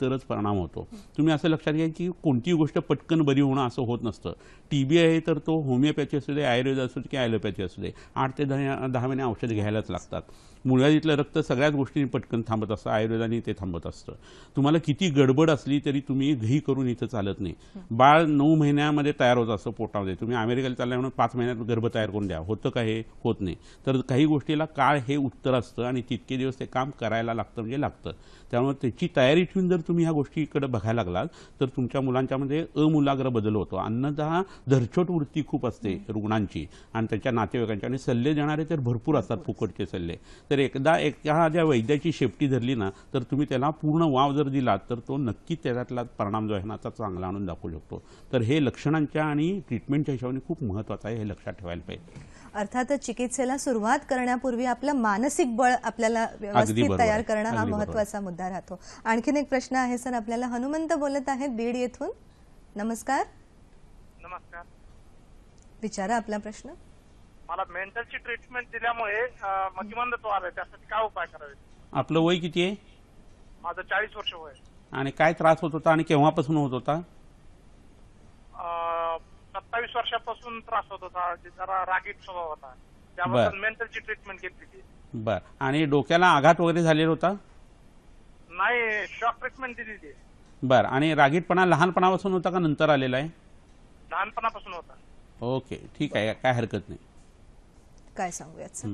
तरच परिणाम होतो. तुम्ही असं लक्षात घ्या की कोणतीही गोष्ट पटकन बरी होणं असं होत नसतं. टीबी आहे तर तो होमिओपॅथी असू दे, आयुर्वेद असू दे की ॲलोपॅथी असू दे, 8 ते 10 महिने औषध घ्यायलाच लागतात. मुळव्याधीतलं रक्त सगळ्याच गोष्टी पटकन थांबत असतं, आयुर्वेदाने ते थांबत असतं. तुम्हाला किती गडबड असली तरी तुम्ही घाई करून इथं चालत नाही. बाळ 9 महिन्यामध्ये तयार होत असतं पोटामध्ये. तुम्ही अमेरिकेला चाललाय म्हणून 5 महिन्यात गर्भ तयार करून द्या, होतं का? हे होत नाही. तर काही गोष्टीला काळ हे उत्तर असतं आणि तितके दिवस ते काम करायला लागतं म्हणजे लागतं. त्यामुळे ह्याची तयारी ठेवून जर तुम्ही ह्या गोष्टीकडे बघायला लागलात तर तुमच्या मुलांच्यामध्ये अमूलाग्र बदल होतो. अन्नतः धरछोट वृत्ती खूप असते रुग्णांची आणि त्याच्या नातेवाईकांची, आणि सल्ले देणारे तर भरपूर असतात, फुकटचे सल्ले. तर एकदा एखाद्या वैद्याची शेपटी धरली ना तर तुम्ही त्याला पूर्ण वाव जर दिलात तर तो नक्कीच त्याच्यातला परिणाम जो आहे ना आता चांगला आणून दाखवू शकतो. तर हे लक्षणांच्या आणि ट्रीटमेंटच्या हिशोबाने खूप महत्त्वाचं आहे, हे लक्षात ठेवायला पाहिजे. अर्थातच चिकित्सेला सुरुवात करण्यापूर्वी आपलं मानसिक बळ आपल्याला व्यवस्थित तयार करणं हा महत्त्वाचा मुद्दा राहतो. आणखीन एक प्रश्न आहे सर, आपल्याला हनुमंत बोलत आहेत बीड येथून. नमस्कार. नमस्कार. विचारा आपला प्रश्न. मला मेंटलची ट्रीटमेंट दिल्यामुळे मतिमंदत्व आलं, त्यासाठी काय उपाय करावे? आपलं वय किती आहे? माझं 40 वर्ष वय. आणि काय त्रास होत होता आणि केव्हापासून होत होता? 27 वर्षापासून त्रास होत होता, जरा रागीट स्वभाव होता, त्याबद्दल मेंटलची ट्रीटमेंट घेतली. बर. आणि डोक्याला आघात वगैरे झालेला होता? नाही, शॉक ट्रीटमेंट दिली. बर. आणि रागीटपणा लहानपणापासून होता का नंतर आलेला आहे? लहानपणापासून होता. ओके, ठीक आहे, काय हरकत नाही. काय सांगूयात?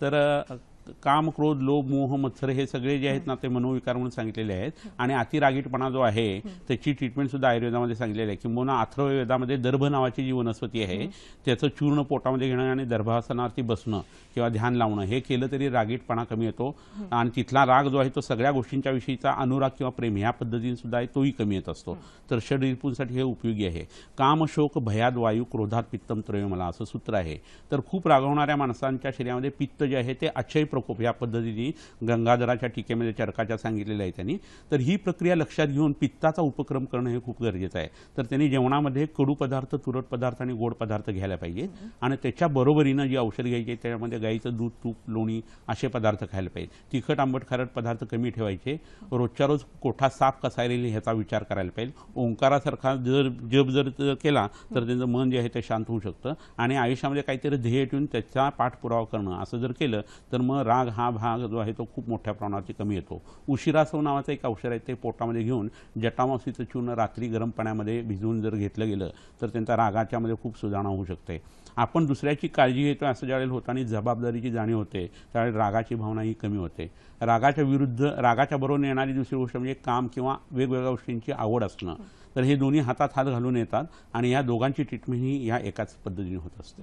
तर काम, क्रोध, लोभ, मोह, मत्सर हे सगळे जे आहेत ना ते मनोविकार म्हणून सांगितलेले आहेत. आणि अतिरागीटपणा जो आहे त्याची ट्रीटमेंट सुद्धा आयुर्वेदामध्ये सांगितलेली आहे. किंबहुना अथर्ववेदामध्ये दर्भ नावाची जी वनस्पती आहे त्याचं चूर्ण पोटामध्ये घेणं आणि दर्भासनावरती बसणं किंवा ध्यान लावणं हे केलं तरी रागीटपणा कमी येतो. आणि तिथला राग जो आहे तो सगळ्या गोष्टींच्या विषयीचा अनुराग किंवा प्रेम ह्या पद्धतीने सुद्धा तोही कमी येत असतो. तर षडरिपूंसाठी हे उपयोगी आहे. काम, शोक, भयाद वायू, क्रोधात पित्तम त्रयोमला असं सूत्र आहे. तर खूप रागवणाऱ्या माणसांच्या शरीरामध्ये पित्त जे आहे ते अक्षय प्रकोप या पद्धतीने गंगाधराच्या टीकेमध्ये चरकाच्या सांगितलेलं आहे त्यांनी. तर ही प्रक्रिया लक्षात घेऊन पित्ताचा उपक्रम करणं हे खूप गरजेचं आहे. तर त्यांनी जेवणामध्ये कडू पदार्थ, तुरट पदार्थ आणि गोड पदार्थ घ्यायला पाहिजे. आणि त्याच्या बरोबरीनं जी औषध घ्यायची त्याच्यामध्ये गाईचं दूध, तूप, लोणी असे पदार्थ खायला पाहिजे. तिखट, आंबट, खारट पदार्थ कमी ठेवायचे. रोजच्या रोज कोठा साफ कसा राहील ह्याचा विचार करायला पाहिजे. ओंकारासारखा जप जर केला तर त्यांचं मन जे आहे ते शांत होऊ शकतं. आणि आयुष्यामध्ये काहीतरी ध्येय ठेवून त्याचा पाठपुरावा करणं असं जर केलं तर मग राग हा भाग जो आहे तो खूप मोठ्या प्रमाणात कमी येतो. उशिरासव नावाचं एक औषध आहे ते पोटामध्ये घेऊन जटामासीचं चूर्ण रात्री गरम पाण्यामध्ये भिजवून जर घेतलं गेलं तर त्यांचा रागाच्यामध्ये खूप सुधारणा होऊ शकते. आपण दुसऱ्याची काळजी घेतो असं ज्यावेळेला होतं आणि जबाबदारीची जाणीव होते त्यावेळेस रागाची भावना ही कमी होते. रागाच्या विरुद्ध, रागाच्या बरोबर येणारी दुसरी गोष्ट म्हणजे काम किंवा वेगवेगळ्या गोष्टींची आवड असणं. तर हे दोन्ही हातात हात घालून येतात आणि या दोघांची ट्रीटमेंट ही या एकाच पद्धतीने होत असते.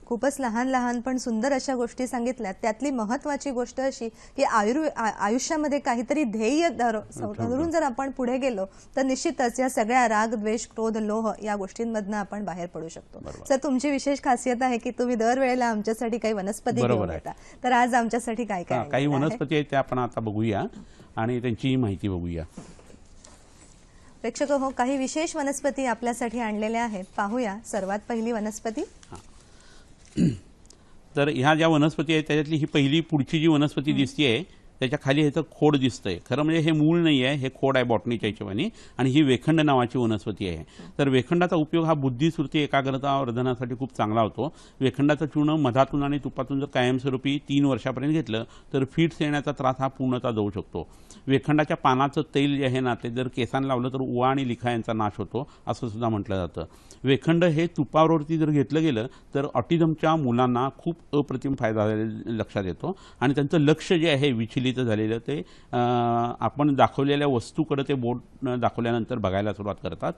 खूपच लहान लहान पण सुंदर अशा गोष्टी सांगितल्यात. त्यातली महत्त्वाची गोष्ट अशी की आयुष्यामध्ये काहीतरी ध्येय धरून जर आपण पुढे गेलो तर निश्चितच या सगळ्या राग, द्वेष, क्रोध, लोह या गोष्टींमधनं आपण बाहेर पडू शकतो. सर, तुमची विशेष खासियत आहे की तुम्ही दरवेळेला आमच्यासाठी काही वनस्पती घेऊन येता. तर आज आमच्यासाठी काय काय काही वनस्पती आहेत त्या आपण आता बघूया आणि त्यांची माहिती बघूया. प्रेक्षक हो, काही विशेष वनस्पती आपल्यासाठी आणलेल्या आहेत, पाहूया. सर्वात पहिली वनस्पती. तर ह्या ज्या वनस्पती आहेत त्याच्यातली ही पहिली पुढची जी वनस्पती दिसतीये त्याच्या खाली ह्याचं खोड दिसतंय. खरं म्हणजे हे मूळ नाही आहे, हे खोड आहे बॉटनीच्या हिशोबाने. आणि ही वेखंड नावाची वनस्पती आहे. तर वेखंडाचा उपयोग हा बुद्धी, स्मृती, एकाग्रता वर्धनासाठी खूप चांगला होतो. वेखंडाचं चूर्ण मधातून आणि तुपातून जर कायमस्वरूपी 3 वर्षापर्यंत घेतलं तर फिट्स येण्याचा त्रास हा पूर्णतः जाऊ शकतो. वेखंडाच्या पानाचं तेल जे आहे ना ते जर केसांना लावलं तर उवा आणि लिखा यांचा नाश होतो असं सुद्धा म्हटलं जातं. वेखंड हे तुपावरती जर घेतलं गेलं तर ऑटिझमच्या मुलांना खूप अप्रतिम फायदा लक्षात येतो. आणि त्यांचं लक्ष जे आहे विचलित झालेलं ते आपण दाखवलेल्या वस्तूकडे ते बोट दाखवल्यानंतर बघायला सुरुवात करतात.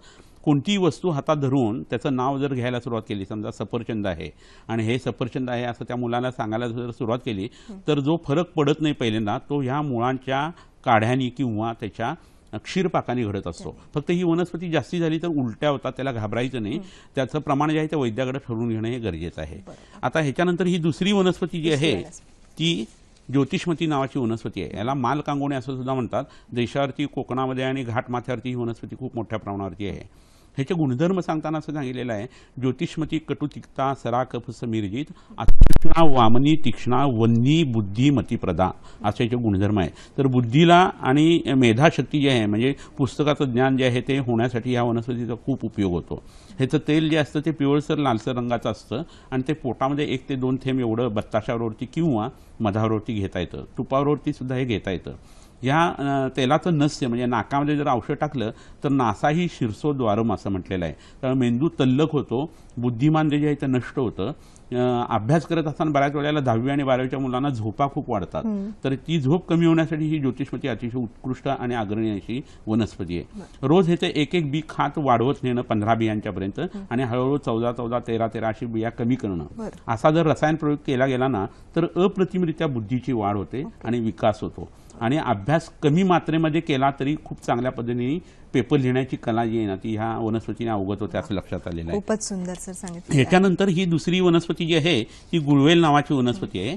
कोणतीही वस्तू हातात धरून त्याचं नाव जर घ्यायला सुरुवात केली, समजा सफरचंद आहे आणि हे सफरचंद आहे असं त्या मुलाला सांगायला जर सुरुवात केली तर जो फरक पडत नाही पहिल्यांदा तो ह्या मुळांच्या काढ्यानी किंवा त्याच्या क्षीरपाकाने घडत असतो. फक्त ही वनस्पती जास्ती झाली तर उलट्या होतात, त्याला घाबरायचं नाही. त्याचं प्रमाण जे आहे ते वैद्याकडे ठरवून घेणं हे गरजेचं आहे. आता ह्याच्यानंतर ही दुसरी वनस्पती जी आहे ती ज्योतिषमती नावाची वनस्पती आहे. याला मालकांगोणे असं सुद्धा म्हणतात. देशावरती, कोकणामध्ये आणि घाटमाथ्यावरती ही वनस्पती खूप मोठ्या प्रमाणावरती आहे. ह्याचे गुणधर्म सांगताना असं सांगितलेलं आहे, ज्योतिषमती कटु तिक्ता सरा कफ समिर्जित अतीक्ष्णा वामनी तीक्ष्णा वन्नी बुद्धी मतिप्रदा असे याचे गुणधर्म आहे. तर बुद्धीला आणि मेधाशक्ती जी आहे म्हणजे पुस्तकाचं ज्ञान जे आहे ते होण्यासाठी या वनस्पतीचा खूप उपयोग होतो. ह्याचं तेल जे असतं ते पिवळसर लालसर रंगाचं असतं आणि ते पोटामध्ये 1 ते 2 थेंब एवढं बत्ताशावरती किंवा मधावरती घेता येतं. तुपावरती सुद्धा हे घेता येतं. या तेलाचं नस्य म्हणजे नाकामध्ये जर औषध टाकलं तर नासाही शिरसो द्वारम असं म्हटलेलं आहे. तर मेंदू तल्लख होतो, बुद्धिमान जे आहे ते नष्ट होतं. अभ्यास करत असताना बऱ्याच वेळेला 10वी आणि 12वीच्या मुलांना झोपा खूप वाढतात, तर ती झोप कमी होण्यासाठी ही ज्योतिषमती अतिशय उत्कृष्ट आणि अग्रणी अशी वनस्पती आहे. रोज ह्याचे एक एक बी खात वाढवत नेणं 15 बियांच्या पर्यंत आणि हळूहळू 14-14, 13-13 अशी बिया कमी करणं, असा जर रसायन प्रयोग केला गेला ना तर अप्रतिमरित्या बुद्धीची वाढ होते आणि विकास होतो. आणि अभ्यास कमी मात्रेमध्ये केला तरी खूप चांगल्या पद्धतीने पेपर लिहिण्याची कला जी आहे ना ती ह्या वनस्पतीने अवगत होते असं लक्षात आलेलं आहे. खूपच सुंदर सर सांगितलं. ह्याच्यानंतर ही दुसरी वनस्पती जी आहे ती गुळवेल नावाची वनस्पती आहे.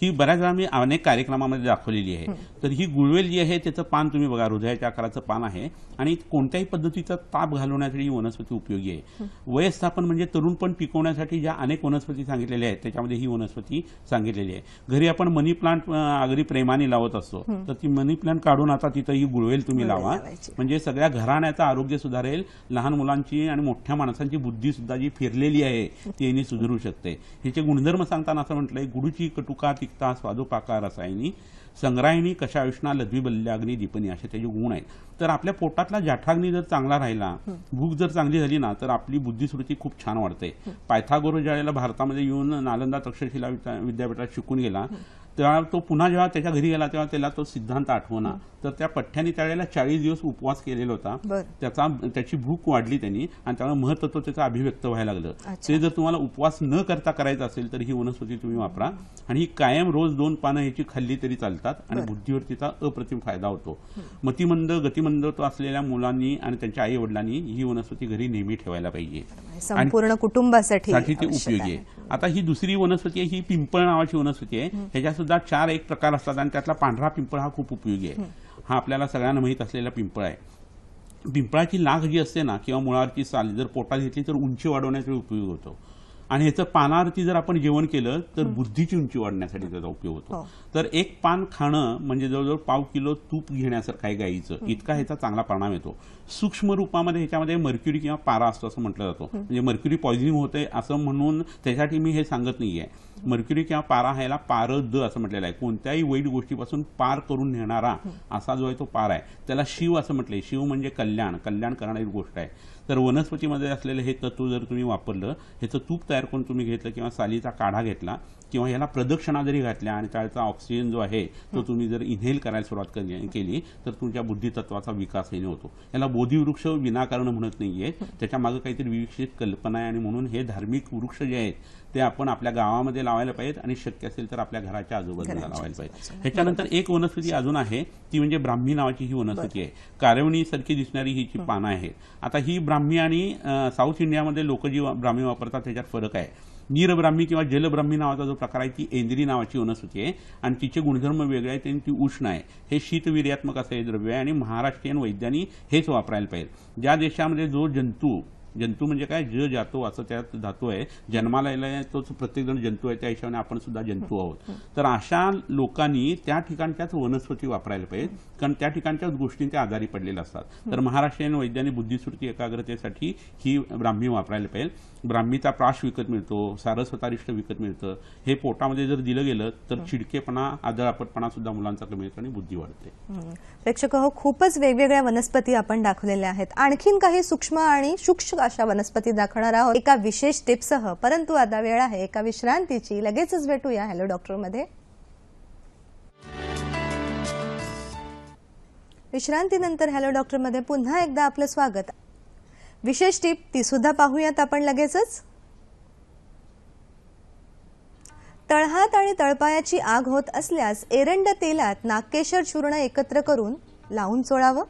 ही बऱ्याच वेळा मी अनेक कार्यक्रमामध्ये दाखवलेली आहे. तर ही गुळवेल जी आहे त्याचं पान तुम्ही बघा, हृदयाच्या आकाराचं पान आहे आणि कोणत्याही पद्धतीचा ताप घालवण्यासाठी ही वनस्पती उपयोगी आहे. वयस्थापन म्हणजे तरुणपण पिकवण्यासाठी ज्या अनेक वनस्पती सांगितलेल्या आहेत त्याच्यामध्ये ही वनस्पती सांगितलेली आहे. घरी आपण मनी प्लांट अगदी प्रेमाने लावत असतो, तर ती मनी प्लांट काढून आता तिथं ही गुळवेल तुम्ही लावा, म्हणजे सगळ्या घराण्याचं आरोग्य सुधारेल. लहान मुलांची आणि मोठ्या माणसांची बुद्धी सुद्धा जी फिरलेली आहे ती यांनी सुधारू शकते. हिचे गुणधर्म सांगताना असं म्हटलंय, गुडूची कटुका तिक्ता स्वादुपाका रसायनी संग्राहिणी कषायुष्णा लघवी बल्याग्नी दीपनी असे त्याचे गुण आहेत. तर आपल्या पोटातला जठराग्नी जर चांगला राहिला, भूक जर चांगली झाली ना तर आपली बुद्धिस्मृती खूप छान वाढते. पायथागोरस ज्यावेळेला भारतामध्ये येऊन नालंदा तक्षशिला विद्यापीठात शिकून गेला तेव्हा तो पुन्हा जेव्हा त्याच्या घरी गेला तेव्हा त्याला तो सिद्धांत आठवना, तर त्या पठ्ठ्याने त्यावेळेला 40 दिवस उपवास केलेला होता. त्याची भूक वाढली त्यांनी आणि त्यामुळे महत्त्व त्याचं अभिव्यक्त व्हायला लागलं. ते जर तुम्हाला उपवास न करता करायचं असेल तर ही वनस्पती तुम्ही वापरा आणि ही कायम रोज 2 पानं ह्याची खाल्ली तरी चालतात आणि बुद्धीवर तिचा अप्रतिम फायदा होतो. मतिमंद गतिमंद असलेल्या मुलांनी आणि त्यांच्या आई वडिलांनी ही वनस्पती घरी नेहमी ठेवायला पाहिजे. संपूर्ण कुटुंबासाठी ती उपयोगी आहे. आता ही दुसरी वनस्पती आहे, ही पिंपळ नावाची वनस्पती आहे. ह्याच्या सुद्धा 4 एक प्रकार असतात आणि त्यातला पांढरा पिंपळ हा खूप उपयोगी आहे. हा आपल्याला सगळ्यांना माहीत असलेला पिंपळ आहे. पिंपळाची लाख जी असते ना किंवा मुळावरची साल जर पोटात घेतली तर उंची वाढवण्यासाठी उपयोग होतो आणि ह्याचं पानावरती जर आपण जेवण केलं तर बुद्धीची उंची वाढण्यासाठी त्याचा उपयोग होतो. तर एक पान खाणं म्हणजे जवळजवळ 1/2 किलो तूप घेण्यासारखं आहे गाईचं, इतका ह्याचा चांगला परिणाम येतो. सूक्ष्म रूपामध्ये ह्याच्यामध्ये मर्क्युरी किंवा पारा असतो असं म्हटलं जातो, म्हणजे मर्क्युरी पॉइझनिंग होते असं म्हणून त्यासाठी मी हे सांगत नाहीये. मर्क्युरी किंवा पारा ह्याला पारद असं म्हटलेलं आहे. कोणत्याही वाईट गोष्टीपासून पार करून नेणारा असा जो आहे तो पार आहे. त्याला शिव असं म्हटलंय. शिव म्हणजे कल्याण करणारी गोष्ट आहे. तर वनस्पतीमध्ये असलेलं हे तत्व जर तुम्ही वापरलं, ह्याचं तूप तयार करून तुम्ही घेतलं किंवा सालीचा काढा घेतला किंवा ह्याला प्रदक्षिणा जरी घातल्या आणि त्याचा ऑक्सिजन जो आहे तो तुम्ही जर इन्हेल करायला सुरुवात केली तर तुमच्या बुद्धितत्वाचा विकासही होतो. याला बोधिवृक्ष विनाकारण म्हणत नाहीये, त्याच्या मागे काहीतरी विकसित कल्पना आहे आणि म्हणून हे धार्मिक वृक्ष जे आहेत ते आपण आपल्या गावामध्ये लावायला पाहिजेत आणि शक्य असेल तर आपल्या घराच्या आजूबाजूला लावायला पाहिजे. ह्याच्यानंतर एक वनस्पती अजून आहे ती म्हणजे ब्राह्मी नावाची ही वनस्पती आहे. कारवणी सारखी दिसणारी हिची पानं आहेत. आता ही ब्राह्मी आणि साऊथ इंडियामध्ये लोक जी ब्राह्मी वापरतात त्याच्यात फरक आहे. नीरब्राह्मी किंवा जलब्राह्मी नावाचा जो प्रकार आहे ती एंद्री नावाची वनस्पती आहे आणि तिचे गुणधर्म वेगळे आहेत आणि ती उष्ण आहे. हे शीतवीर्यात्मक असं हे द्रव्य आहे आणि महाराष्ट्रीयन वैद्यांनी हेच वापरायला पाहिजे. ज्या देशामध्ये जो जंतू म्हणजे काय, जातो असं त्यात धातू आहे, जन्माला येईल तोच प्रत्येक जण जंतू आहे, त्या हिशोबाने आपण सुद्धा जंतू आहोत. तर अशा लोकांनी त्या ठिकाणच्याच वनस्पती वापरायला पाहिजेत कारण त्या ठिकाणच्याच गोष्टींच्या आजारी पडलेल्या असतात. तर महाराष्ट्रीयन वैद्यांनी बुद्धिस्मृती एकाग्रतेसाठी ही ब्राह्मी वापरायला पाहिजे. ब्राह्मीचा प्राश विकत मिळतो, सारस्वतारिष्ट विकत मिळतं. हे पोटामध्ये जर दिलं गेलं तर चिडकेपणा, आदळापटपणा सुद्धा मुलांचा कमी होतो आणि बुद्धी वाढते. प्रेक्षक हो, खूपच वेगवेगळ्या वनस्पती आपण दाखवलेल्या आहेत. आणखीन काही सूक्ष्म आणि सूक्ष्म अशा वनस्पती दाखवणार आहोत एका विशेष टिपसह. परंतु आता वेळ आहे एका विश्रांतीची. लगेचच भेटूया हॅलो डॉक्टर मध्ये. विश्रांतीनंतर हॅलो डॉक्टर मध्ये पुन्हा एकदा आपलं स्वागत. विशेष टिप ती सुद्धा पाहूयात आपण लगेचच. तळहात आणि तळपायाची आग होत असल्यास एरंड तेलात नागकेशर चूर्ण एकत्र करून लावून चोळावं.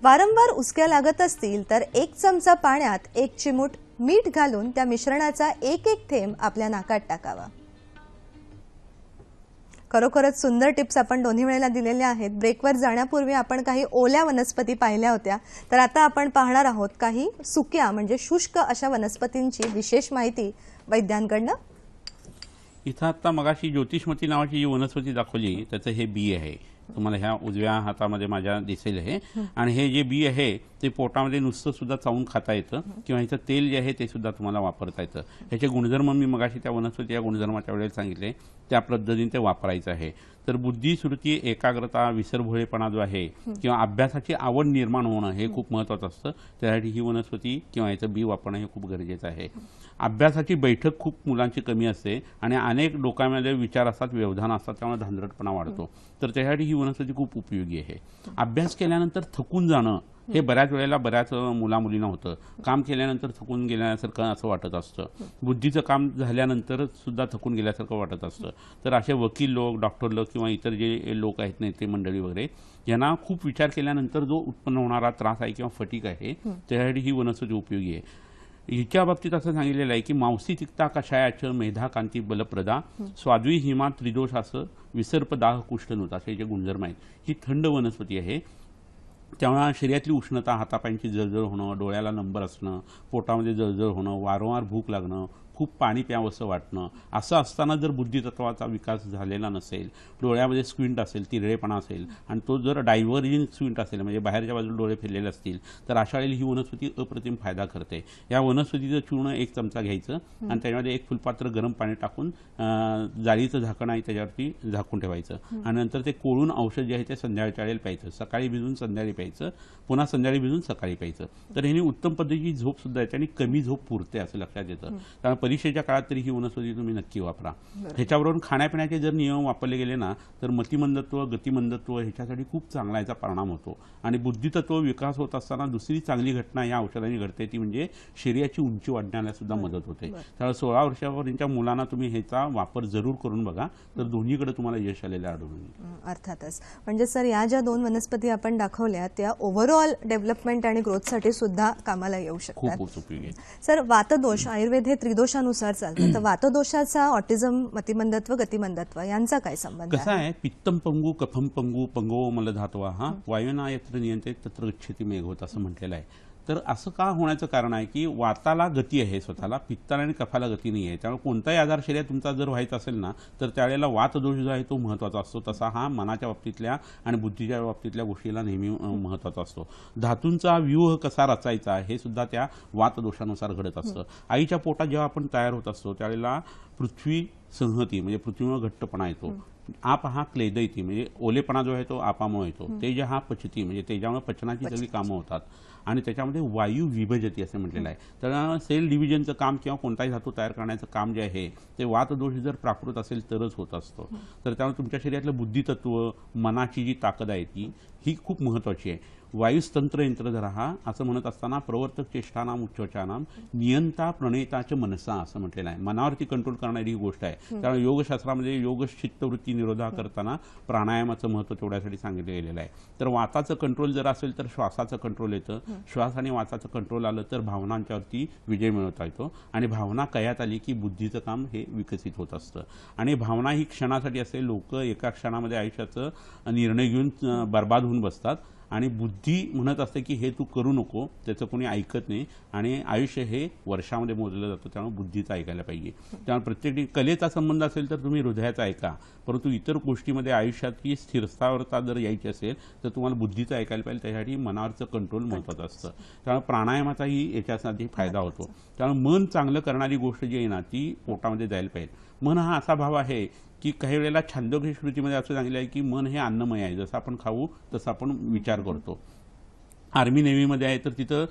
वारंवार उचक्या लागत असतील तर 1 चमचा पाण्यात 1 चिमूट मीठ घालून त्या मिश्रणाचा एक थेंब आपल्या नाकात टाकावा. खरोखरच सुंदर टिप्स आपण दोन्ही वेळेला दिलेल्या आहेत. ब्रेकवर जाण्यापूर्वी आपण काही ओल्या वनस्पती पाहिल्या होत्या, तर आता आपण पाहणार आहोत काही सुक्या म्हणजे शुष्क अशा वनस्पतींची विशेष माहिती वैद्यांकडनं. इथं आता मगाशी ज्योतिषमती नावाची जी वनस्पती दाखवली त्याचं हे बी आहे. तुम्हाला ह्या उजव्या हातामध्ये माझ्या दिसेल हे, आणि हे जे बी आहे ते पोटामध्ये नुसतं सुद्धा चावून खाता येतं किंवा ह्याचं तेल जे आहे ते सुद्धा तुम्हाला वापरता येतं. ह्याचे गुणधर्म मी मगाशी त्या वनस्पती या गुणधर्माच्या वेळेला सांगितले, त्या पद्धतीने ते वापरायचं आहे. तर बुद्धी, स्मृती, एकाग्रता, विसरभोळेपणा जो आहे किंवा अभ्यासाची आवड निर्माण होणं हे खूप महत्त्वाचं असतं. त्यासाठी ही वनस्पती किंवा याचं बी वापरणं हे खूप गरजेचं आहे. अभ्यासाची बैठक खूप मुलांची कमी असते आणि अनेक डोक्यामध्ये विचार असतात, व्यवधान असतात, त्यामुळे धांदरटपणा वाढतो. तर त्यासाठी ही वनस्पती खूप उपयोगी आहे. अभ्यास केल्यानंतर थकून जाणं हे बऱ्याच वेळेला बऱ्याच मुलामुलींना होतं. काम केल्यानंतर थकून गेल्यासारखं असं वाटत असतं. बुद्धीचं काम झाल्यानंतर सुद्धा थकून गेल्यासारखं वाटत असतं. तर असे वकील लोक, डॉक्टर लोक किंवा इतर जे लोक आहेत नेते मंडळी वगैरे, यांना खूप विचार केल्यानंतर जो उत्पन्न होणारा त्रास आहे किंवा फटीक आहे त्यासाठी ही वनस्पती उपयोगी आहे. हिच्या बाबतीत असं सांगितलेलं आहे की मावसी तिक्ता कषायाचं मेधा कांती बलप्रदा स्वाद्वी हिमा त्रिदोष असं विसर्प दाह कुष्ठनुत असे जे गुणधर्म आहेत. ही थंड वनस्पती आहे. त्यामुळे शरीरातली उष्णता, हातापायांची जळजळ होणं, डोळ्याला नंबर असणं, पोटामध्ये जळजळ होणं, वारंवार भूक लागणं, खूप पाणी प्यावंसं वाटणं, असं असताना जर बुद्धितत्वाचा विकास झालेला नसेल, डोळ्यामध्ये स्क्विंट असेल, तिरळेपणा असेल आणि तो जर डायव्हर्जिंग स्क्विंट असेल म्हणजे बाहेरच्या बाजूला डोळे फिरलेले असतील तर अशा वेळेला ही वनस्पती अप्रतिम फायदा करते. या वनस्पतीचं चूर्ण 1 चमचा घ्यायचं आणि त्याच्यामध्ये 1 फुलपात्र गरम पाणी टाकून जाळीचं झाकण आहे त्याच्यावरती झाकून ठेवायचं आणि नंतर ते कोळून औषध जे आहे ते संध्याकाळच्या वेळेला प्यायचं. सकाळी भिजून संध्याकाळी प्यायचं, पुन्हा संध्याकाळी भिजून सकाळी प्यायचं. तर ह्याने उत्तम पद्धतीची झोप सुद्धा येते आणि कमी झोप पुरते असं लक्षात येतं. त्यामुळे परीक्षेच्या काळात तरी ही वनस्पती तुम्ही नक्की वापरा. ह्याच्यावरून खाण्यापिण्याचे जर नियम वापरले गेले ना तर मतिमंदत्व, गतिमंदत्व ह्याच्यासाठी खूप चांगला याचा परिणाम होतो. आणि बुद्धितत्व विकास होत असताना दुसरी चांगली घटना या औषधांनी घडते ती म्हणजे शरीराची उंची वाढण्याला सुद्धा मदत होते. त्यामुळे 16 वर्षापर्यंतच्या मुलांना तुम्ही ह्याचा वापर जरूर करून बघा, तर दोन्हीकडे तुम्हाला यश आलेलं आढळून येईल. अर्थातच. म्हणजे सर, या ज्या 2 वनस्पती आपण दाखवल्या त्या ओव्हरऑल डेव्हलपमेंट आणि ग्रोथसाठी सुद्धा कामाला येऊ शकतात. खूप उपयोगी. सर, वातदोष, आयुर्वेद हे त्रिदोषानुसार चालतं, तर वातदोषाचा ऑटिझम, मतिमंदत्व, गतिमंदत्व यांचा काय संबंध कसा आहे? पित्तम पंगू, कफम पंगू, पंगो मलधातवा हा वायुना यत्र नियंत्रित तत्र गच्छति मेघोत असं म्हटलेलं आहे. तर असं का होण्याचं कारण आहे की वाताला गती आहे स्वतःला, पित्ताला आणि कफाला गती नाही आहे. त्यामुळे कोणताही आजार शरीरात तुमचा जर व्हायचा असेल ना तर त्यावेळेला वातदोष जो आहे तो महत्त्वाचा असतो. तसा हा मनाच्या बाबतीतल्या आणि बुद्धीच्या बाबतीतल्या गोष्टीला नेहमी महत्त्वाचा असतो. धातूंचा व्यूह कसा रचायचा हे सुद्धा त्या वातदोषानुसार घडत असतं. आईच्या पोटात जेव्हा आपण तयार होत असतो त्यावेळेला पृथ्वी संहती म्हणजे पृथ्वीमुळे घट्टपणा येतो. आप हा क्लेदयती म्हणजे ओलेपणा जो आहे तो आपामुळे येतो. तेज हा पचती म्हणजे तेजामुळे पचनाची सगळी कामं होतात आणि त्याच्यामध्ये वायू विभजती असं म्हटलेलं आहे. तर सेल डिव्हिजनचं काम किंवा कोणताही धातू तयार करण्याचं काम जे आहे ते वातदोष जर प्राकृत असेल तरच होत असतं. तर त्यामुळे तुमच्या शरीरातलं बुद्धितत्व, मनाची जी ताकद आहे ती ही खूप महत्त्वाची आहे. वायुस्तंत्र यंत्रधरा असं म्हणत असताना प्रवर्तक चेष्टानाम उच्चवचानाम नियंता प्रणेताच्या मनसा असं म्हटलेलं आहे. मनावरती कंट्रोल करणारी ही गोष्ट आहे. त्यामुळे योगशास्त्रामध्ये योग चित्तवृत्ती निरोधा करताना प्राणायामाचं महत्त्व तेवढ्यासाठी सांगितलं गेलेलं आहे. तर वाताचं कंट्रोल जर असेल तर श्वासाचं कंट्रोल येतं. श्वास आणि वाचाचं कंट्रोल आलं तर भावनांच्यावरती विजय मिळवता येतो आणि भावना कयात आली की बुद्धीचं काम हे विकसित होत असतं. आणि भावना ही क्षणासाठी असते. लोक एका क्षणामध्ये आयुष्याचं निर्णय घेऊन बर्बाद होऊन बसतात आणि बुद्धी म्हणत असते की हे तू करू नको, त्याचं कोणी ऐकत नाही आणि आयुष्य हे वर्षामध्ये मोजलं जातं. त्यामुळे बुद्धीचं ऐकायला पाहिजे. त्यामुळे प्रत्येक कलेचा संबंध असेल तर तुम्ही हृदयाचा ऐका, परंतु इतर गोष्टीमध्ये आयुष्यातली स्थिरस्थावरता जर यायची असेल तर तुम्हाला बुद्धीचं ऐकायला पाहिजे. त्यासाठी मनावरचं कंट्रोल महत्त्वाचं असतं. त्यामुळे प्राणायामाचाही याच्यासाठी फायदा होतो. त्यामुळे मन चांगलं करणारी गोष्ट जी आहे ना ती पोटामध्ये जायला पाहिजे. मन हा असा भाव आहे की काही वेळेला छांदोग्य स्मृतीमध्ये असं सांगितलं आहे की मन हे अन्नमय आहे. जसं आपण खाऊ तसं आपण विचार करतो. आर्मी नेव्हीमध्ये आहे तर तिथं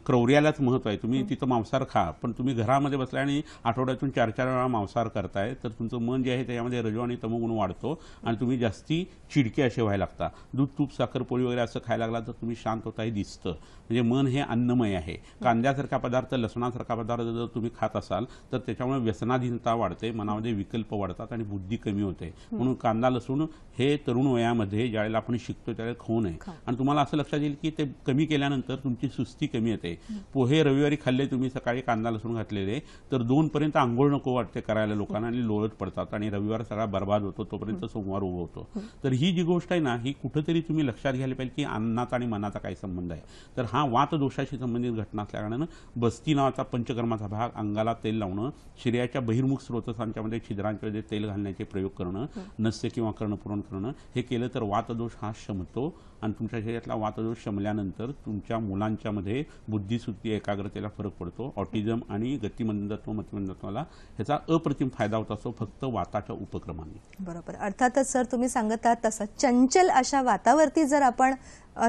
क्रौर्यालाच महत्त्व आहे. तुम्ही तिथं मांसाहार खा, पण तुम्ही घरामध्ये बसला आणि आठवड्यातून 4-4 वेळा मांसाहार करताय तर तुमचं मन जे आहे त्याच्यामध्ये रजो आणि तमोगुण वाढतो आणि तुम्ही जास्ती चिडके असे व्हायला लागता. दूध, तूप, साखर, पोळी वगैरे असं खायला लागला तर तुम्ही शांत होता हे दिसतं. म्हणजे मन हे अन्नमय आहे. कांद्यासारखा पदार्थ, लसणासारखा पदार्थ जर तुम्ही खात असाल तर त्याच्यामुळे व्यसनाधीनता वाढते, मनामध्ये विकल्प वाढतात आणि बुद्धी कमी होते. म्हणून कांदा, लसूण हे तरुण वयामध्ये ज्यावेळेला आपण शिकतो त्यावेळेला खाऊ नये. आणि तुम्हाला असं लक्षात येईल की ते कमी केल्यानंतर तुमची सुस्ती कमी येते. पोहे रविवारी खाल्ले तुम्ही, सकाळी कांदा लसूण घातलेले तर 2 पर्यंत आंघोळ नको वाटते करायला लोकांना आणि लोळत पडतात आणि रविवार सगळा बर्बाद होतो, तोपर्यंत सोमवार उभं होतो. तर ही जी गोष्ट आहे ना ही कुठेतरी तुम्ही लक्षात घ्यायला पाहिजे की अन्नाचा आणि मनाचा काय संबंध आहे. तर हा वातदोषाशी संबंधित घटना असल्याकारणानं बस्ती नावाचा पंचकर्माचा भाग, अंगाला तेल लावणं, शरीराच्या बहिर्मुख स्रोतसांच्यामध्ये छिद्रांच्यामध्ये तेल घालण्याचे प्रयोग करणं, नस्य किंवा कर्णपुरण करणं हे केलं तर वातदोष हा शमतो आणि तुमच्या शरीरातला वातदोष शमल्या जमल्यानंतर तुमच्या मुलांच्यामध्ये बुद्धिशुद्धी एकाग्रतेला फरक पडतो. ऑटिझम आणि गतिमंदत्व मतिमंदत्वाला ह्याचा अप्रतिम फायदा होत असतो फक्त वाताच्या उपक्रमाने. बरोबर. अर्थातच सर तुम्ही सांगत आहात तसं चंचल अशा वातावरती जर आपण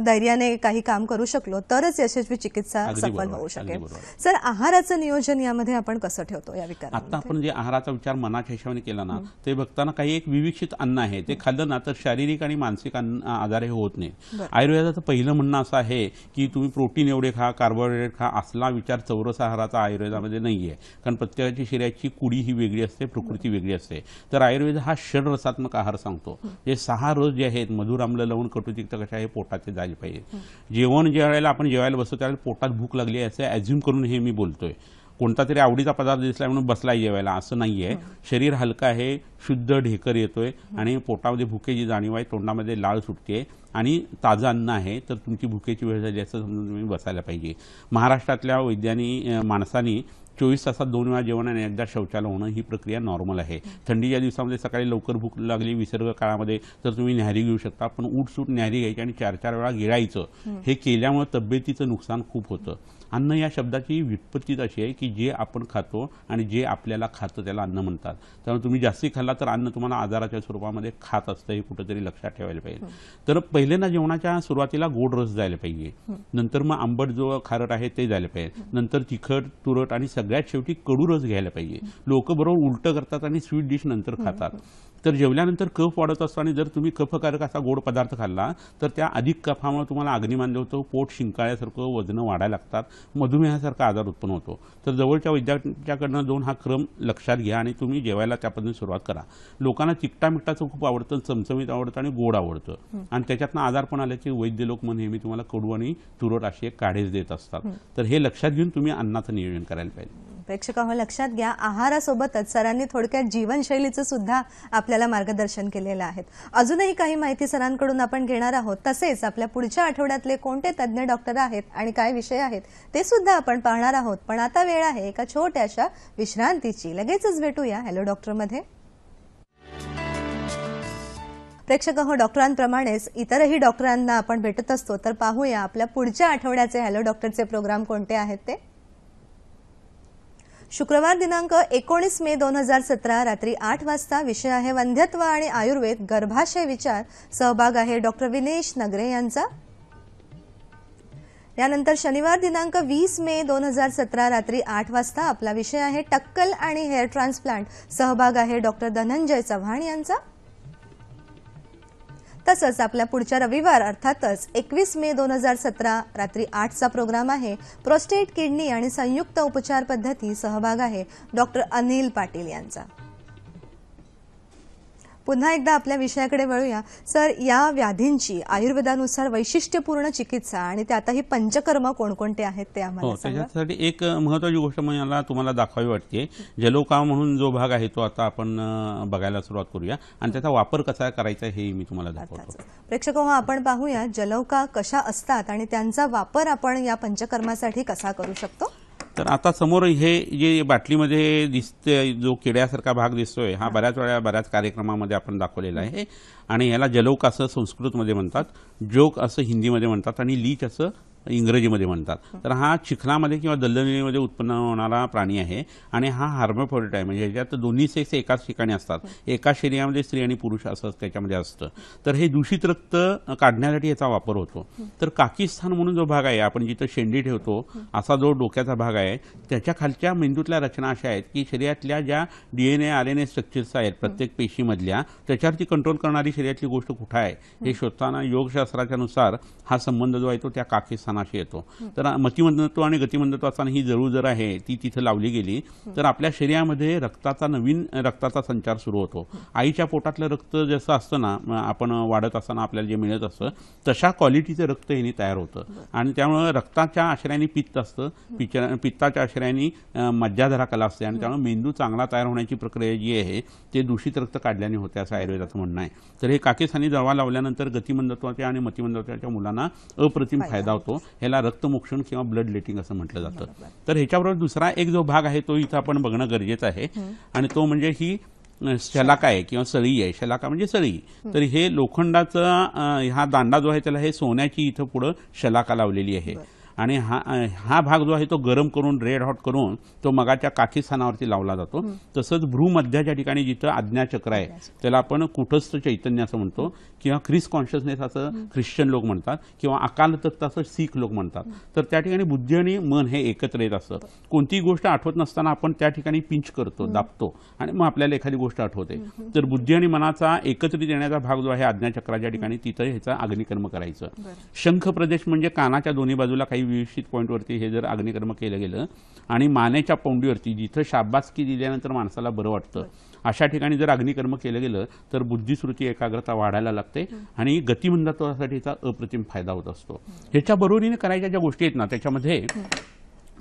धैर्याने काही काम करू शकलो तरच यशस्वी चिकित्सा सफल होऊ शकेल. सर आहाराचं नियोजन यामध्ये आपण कसं ठेवतो या विकारात? आता आपण जे आहाराचा विचार मनाच्या हिशोबाने केला ना ते बघताना काही एक विविक्षित अन्न आहे ते खाल्लं ना तर शारीरिक आणि मानसिक आजार हे होत नाही. आयुर्वेदाचं पहिलं म्हणणं असं आहे की तुम्ही प्रोटीन एवढे खा, कार्बोहायड्रेट खा, असला विचार चौरस आहाराचा आयुर्वेदामध्ये नाहीये. कारण प्रत्येकाची शरीराची कुडी ही वेगळी असते, प्रकृती वेगळी असते. तर आयुर्वेद हा षडरसात्मक आहार सांगतो. जे 6 रस जे आहेत मधुर, आम्ल, लवण, कडू, तिखट कशा हे पोटाचे झाले पाहिजे. जेवण ज्या वेळेला आपण जेवायला बसतो त्यावेळेला पोटात भूक लागली आहे असं ॲझ्युम करून हे मी बोलतोय. कोणता तरी आवडीचा पदार्थ दिसला म्हणून बसलाय जेवायला असं नाहीये. शरीर हलका आहे, शुद्ध ढेकर येतोय आणि पोटामध्ये भुकेची जाणीव आहे, तोंडामध्ये लाळ सुटते आणि ताजं अन्न आहे तर तुमची भुकेची वेळ झाली असं समजून तुम्ही बसायला पाहिजे. महाराष्ट्रातल्या माणसांनी 24 तासात 2 वेळा जेवण आणि एकदा शौचाला होणं ही प्रक्रिया नॉर्मल आहे. थंडीच्या दिवसामध्ये सकाळी लवकर भूक लागली विसर्ग काळामध्ये तर तुम्ही न्याहारी घेऊ शकता, पण उठसूट न्याहारी घ्यायची आणि 4-4 वेळा गिळायचं हे केल्यामुळे तब्येतीचं नुकसान खूप होतं. अन्न या शब्दाची व्युत्पत्तीच अशी आहे की जे आपण खातो आणि जे आपल्याला खातं त्याला अन्न म्हणतात. त्यामुळे तुम्ही जास्ती खाल्ला तर अन्न तुम्हाला आजाराच्या स्वरूपामध्ये खात असतं हे कुठेतरी लक्षात ठेवायला पाहिजे. तर पहिल्यांदा जेवणाच्या सुरुवातीला गोड रस जायला पाहिजे, नंतर मग आंबट जो खारट आहे ते जायला पाहिजे, नंतर तिखट, तुरट आणि सगळ्यात शेवटी कडू रस घ्यायला पाहिजे. लोक बरोबर उलटं करतात आणि स्वीट डिश नंतर खातात. तर जेवल्यानंतर कफ वाढत असतो आणि जर तुम्ही कफकारक असा गोड पदार्थ खाल्ला तर त्या अधिक कफामुळे तुम्हाला अग्निमांद्य होतं, पोट शिंकाळ्यासारखं, वजनं वाढायला लागतात, मधुमेहासारखा आजार उत्पन्न होतो. तर जवळच्या वैद्याकडनं जाऊन हा क्रम लक्षात घ्या आणि तुम्ही जेवायला त्या पद्धतीने सुरुवात करा. लोकांना तिखटा मिठाचं खूप आवडतं, चमचमीत आवडतं आणि गोड आवडतं आणि त्याच्यातनं आजार पण आले की वैद्य लोक नेहमी तुम्हाला कडू आणि तुरट अशी एक काढेच देत असतात. तर हे लक्षात घेऊन तुम्ही अन्नाचं नियोजन करायला पाहिजे. प्रेक्षकांनो लक्षात घ्या, आहारासोबतच सरांनी थोडक्यात जीवनशैलीचं सुद्धा आपल्याला मार्गदर्शन केलेलं आहे. अजूनही काही माहिती सरांकडून आपण घेणार आहोत. तसेच आपल्या पुढच्या आठवड्यातले कोणते तज्ज्ञ डॉक्टर आहेत आणि काय विषय आहेत ते सुद्धा आपण पाहणार आहोत. पण आता वेळ आहे एका छोट्याशा विश्रांतीची. लगेचच भेटूया हॅलो डॉक्टरमध्ये. प्रेक्षकांनो डॉक्टरांप्रमाणेच इतरही डॉक्टरांना आपण भेटत असतो. तर पाहूया आपल्या पुढच्या आठवड्याचे हॅलो डॉक्टरचे प्रोग्राम कोणते आहेत ते. शुक्रवार दिनांक 19 मे 2017 रात्री 8 वाजता. विषय आहे वंध्यत्व आणि आयुर्वेद, गर्भाशय विचार. सहभाग आहे डॉक्टर विनेश नगरे यांचा. यानंतर शनिवार दिनांक 20 मे 2017 रात्री 8 वाजता आपला विषय आहे टक्कल आणि हेअर ट्रान्सप्लांट. सहभाग आहे डॉक्टर धनंजय चव्हाण यांचा. तसंच आपल्या पुढच्या रविवार अर्थातच 21 मे 2017 रात्री 8चा प्रोग्राम आहे प्रोस्टेट, किडनी आणि संयुक्त उपचार पद्धती. सहभाग आहे डॉक्टर अनिल पाटील यांचा. पुन्हा एकदा आपल्या विषयाकडे वळूया. सर, या व्याधींची आयुर्वेदानुसार वैशिष्ट्यपूर्ण चिकित्सा आणि त्यातही पंचकर्म कोणकोणते आहेत ते आम्हाला सांगा. त्याच्यासाठी एक महत्त्वाची गोष्ट मला तुम्हाला दाखवावी वाटते. जलोका म्हणून जो भाग आहे तो आता आपण बघायला सुरुवात करूया आणि त्याचा वापर कसा करायचा हे मी तुम्हाला दाखवतो. प्रेक्षको आपण पाहूया जलौका कशा असतात आणि त्यांचा वापर आपण या पंचकर्मासाठी कसा करू शकतो. तर आता समोर हे जे बाटलीमध्ये दिसते जो किड्यासारखा भाग दिसतोय हा बऱ्याच कार्यक्रमामध्ये आपण दाखवलेला आहे आणि याला जलौक असं संस्कृतमध्ये म्हणतात, जोक असं हिंदीमध्ये म्हणतात आणि लीच असं इंग्रजीमध्ये म्हणतात. तर हा चिखलामध्ये किंवा दलदलीमध्ये उत्पन्न होणारा प्राणी आहे आणि हा हार्मोफ्रोडिट आहे. म्हणजे ह्याच्यात दोन्ही सेक्स एकाच ठिकाणी असतात, एका शरीरामध्ये स्त्री आणि पुरुष असं त्याच्यामध्ये असतं. तर हे दूषित रक्त काढण्यासाठी याचा वापर होतो. तर काकीस्थान म्हणून जो भाग आहे आपण जिथं शेंडी ठेवतो असा जो डोक्याचा भाग आहे त्याच्या खालच्या मेंदूतल्या रचना अशा आहेत की शरीरातल्या ज्या DNA RNA स्ट्रक्चर्स आहेत प्रत्येक पेशीमधल्या त्याच्यावरती कंट्रोल करणारी शरीरातली गोष्ट कुठं आहे हे शोधताना योगशास्त्राच्या नुसार हा संबंध जो आहे तो त्या काकीस्थानाशी येतो. तर मतिमंदत्व आणि गतिमंदत्व असताना ही जरूर आहे ती तिथं लावली गेली तर आपल्या शरीरामध्ये नवीन रक्ताचा संचार सुरू होतो. आईच्या पोटातलं रक्त जसं असतं ना आपण वाढत असताना आपल्याला जे मिळत असतं तशा क्वालिटीचं रक्त याने तयार होतं आणि त्यामुळे रक्ताच्या आश्रयाने पित्त असतं, पित्ताच्या आश्रयाने मज्जाधरा कला असते आणि त्यामुळे मेंदू चांगला तयार होण्याची प्रक्रिया जी आहे ते दूषित रक्त काढल्याने होते असं आयुर्वेदाचं म्हणणं आहे. तर हे काकेस्थानी दवा लावल्यानंतर गतिमंदत्वाच्या आणि मतिमंदत्वाच्या मुलांना अप्रतिम फायदा होतो. ह्याला रक्तमोक्षण किंवा ब्लड लेटिंग असं म्हटलं जातं. तर ह्याच्याबरोबर दुसरा एक जो भाग आहे तो इथं आपण बघणं गरजेचं आहे आणि तो म्हणजे ही शलाका आहे किंवा सळी आहे, शलाका म्हणजे सळी, तर हे लोखंडाचा हा दांडा जो आहे त्याला हे सोन्याची इथं पुढं शलाका लावलेली आहे आणि हा भाग जो आहे तो गरम करून रेड हॉट करून तो मगाच्या काठी स्थानावरती लावला जातो. तसंच भ्रूमध्याच्या ठिकाणी जिथं आज्ञाचक्र आहे त्याला आपण कुटस्थ चैतन्य असं म्हणतो किंवा ख्रिस कॉन्शियसनेस असं ख्रिश्चन लोक म्हणतात किंवा अकाल तख्त असं शीख लोक म्हणतात. तर त्या ठिकाणी बुद्धी आणि मन हे एकत्र येत असतं. कोणतीही गोष्ट आठवत नसताना आपण त्या ठिकाणी पिंच करतो, दाबतो आणि मग आपल्याला एखादी गोष्ट आठवते. तर बुद्धी आणि मनाचा एकत्रित येण्याचा भाग जो आहे आज्ञाचक्राच्या ठिकाणी तिथं ह्याचा अग्निकर्म करायचं. शंख प्रदेश म्हणजे कानाच्या दोन्ही बाजूला काही व्यवस्थित पॉईंटवरती हे जर अग्निकर्म केलं गेलं आणि मानेच्या पौंडीवरती जिथं शाबासकी दिल्यानंतर माणसाला बरं वाटतं अशा ठिकाणी जर अग्निकर्म केलं गेलं तर बुद्धिश्रुती एकाग्रता वाढायला लागते आणि गतिमंदत्वासाठीचा अप्रतिम फायदा होत असतो. ह्याच्या बरोबरीने करायच्या ज्या गोष्टी आहेत ना त्याच्यामध्ये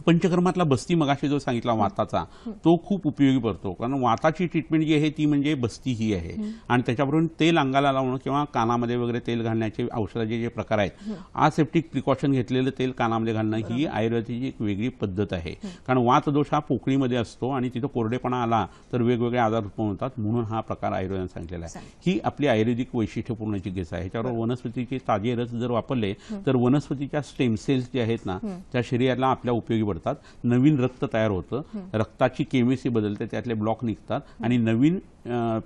पंचकर्मातला बस्ती मगाशी जो सांगितला वाताचा तो खूप उपयोगी पडतो. कारण वाताची ट्रीटमेंट जी आहे ती म्हणजे बस्ती ही आहे आणि त्याच्याबरोबर तेल अंगाला लावणं किंवा कानामध्ये वगैरे तेल घालण्याचे औषधाचे जे प्रकार आहेत असेप्टिक प्रिकॉशन घेतलेलं तेल कानामध्ये घालणं ही आयुर्वेदाची एक वेगळी पद्धत आहे. कारण वातदोष हा पोकळीमध्ये असतो आणि तिथं कोरडेपणा आला तर वेगवेगळे आजार उत्पन्न होतात. म्हणून हा प्रकार आयुर्वेदाने सांगितलेला आहे. ही आपली आयुर्वेदिक वैशिष्ट्यपूर्ण चिकित्सा आहे. ह्याच्यावर वनस्पतीचे ताजे रस जर वापरले तर वनस्पतीच्या स्टेम सेल्स जे आहेत ना त्या शरीराला आपल्या उपयोगी पडतात. नवीन रक्त तयार होतं, रक्ताची केमिस्ट्री बदलते, त्यातले ब्लॉक निघतात आणि नवीन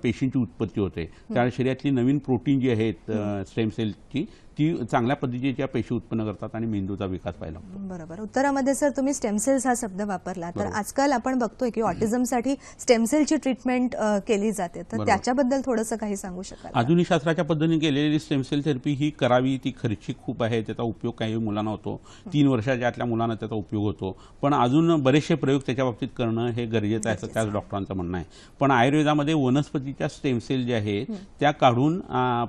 पेशींची उत्पत्ती होते. त्या शरीरातली नवीन प्रोटीन जी आहेत स्टेम सेलची ती चांगल्या पद्धतीच्या पेशी उत्पन्न करतात आणि मेंदूचा विकास व्हायला लागतो. बरोबर. उत्तरामध्ये सर तुम्ही स्टेम सेल्स हा शब्द वापरला. तर आजकाल आपण बघतोय की ऑटिझमसाठी स्टेम सेलची ट्रीटमेंट केली जाते, तर त्याच्याबद्दल थोडंसं काही सांगू शकाल? आधुनिक शास्त्राच्या पद्धतीने केलेली स्टेम सेल थेरपी ही करावी, ती खर्चिक खूप आहे. त्याचा उपयोग काही मुलांना होतो, 3 वर्षाच्या आतल्या मुलांना त्याचा उपयोग होतो. पण अजून बरेचसे प्रयोग त्याच्या बाबतीत करणं हे गरजेचं आहे असं त्याच डॉक्टरांचं म्हणणं आहे. पण आयुर्वेदामध्ये वनस्पतीच्या स्टेम सेल ज्या आहेत त्या काढून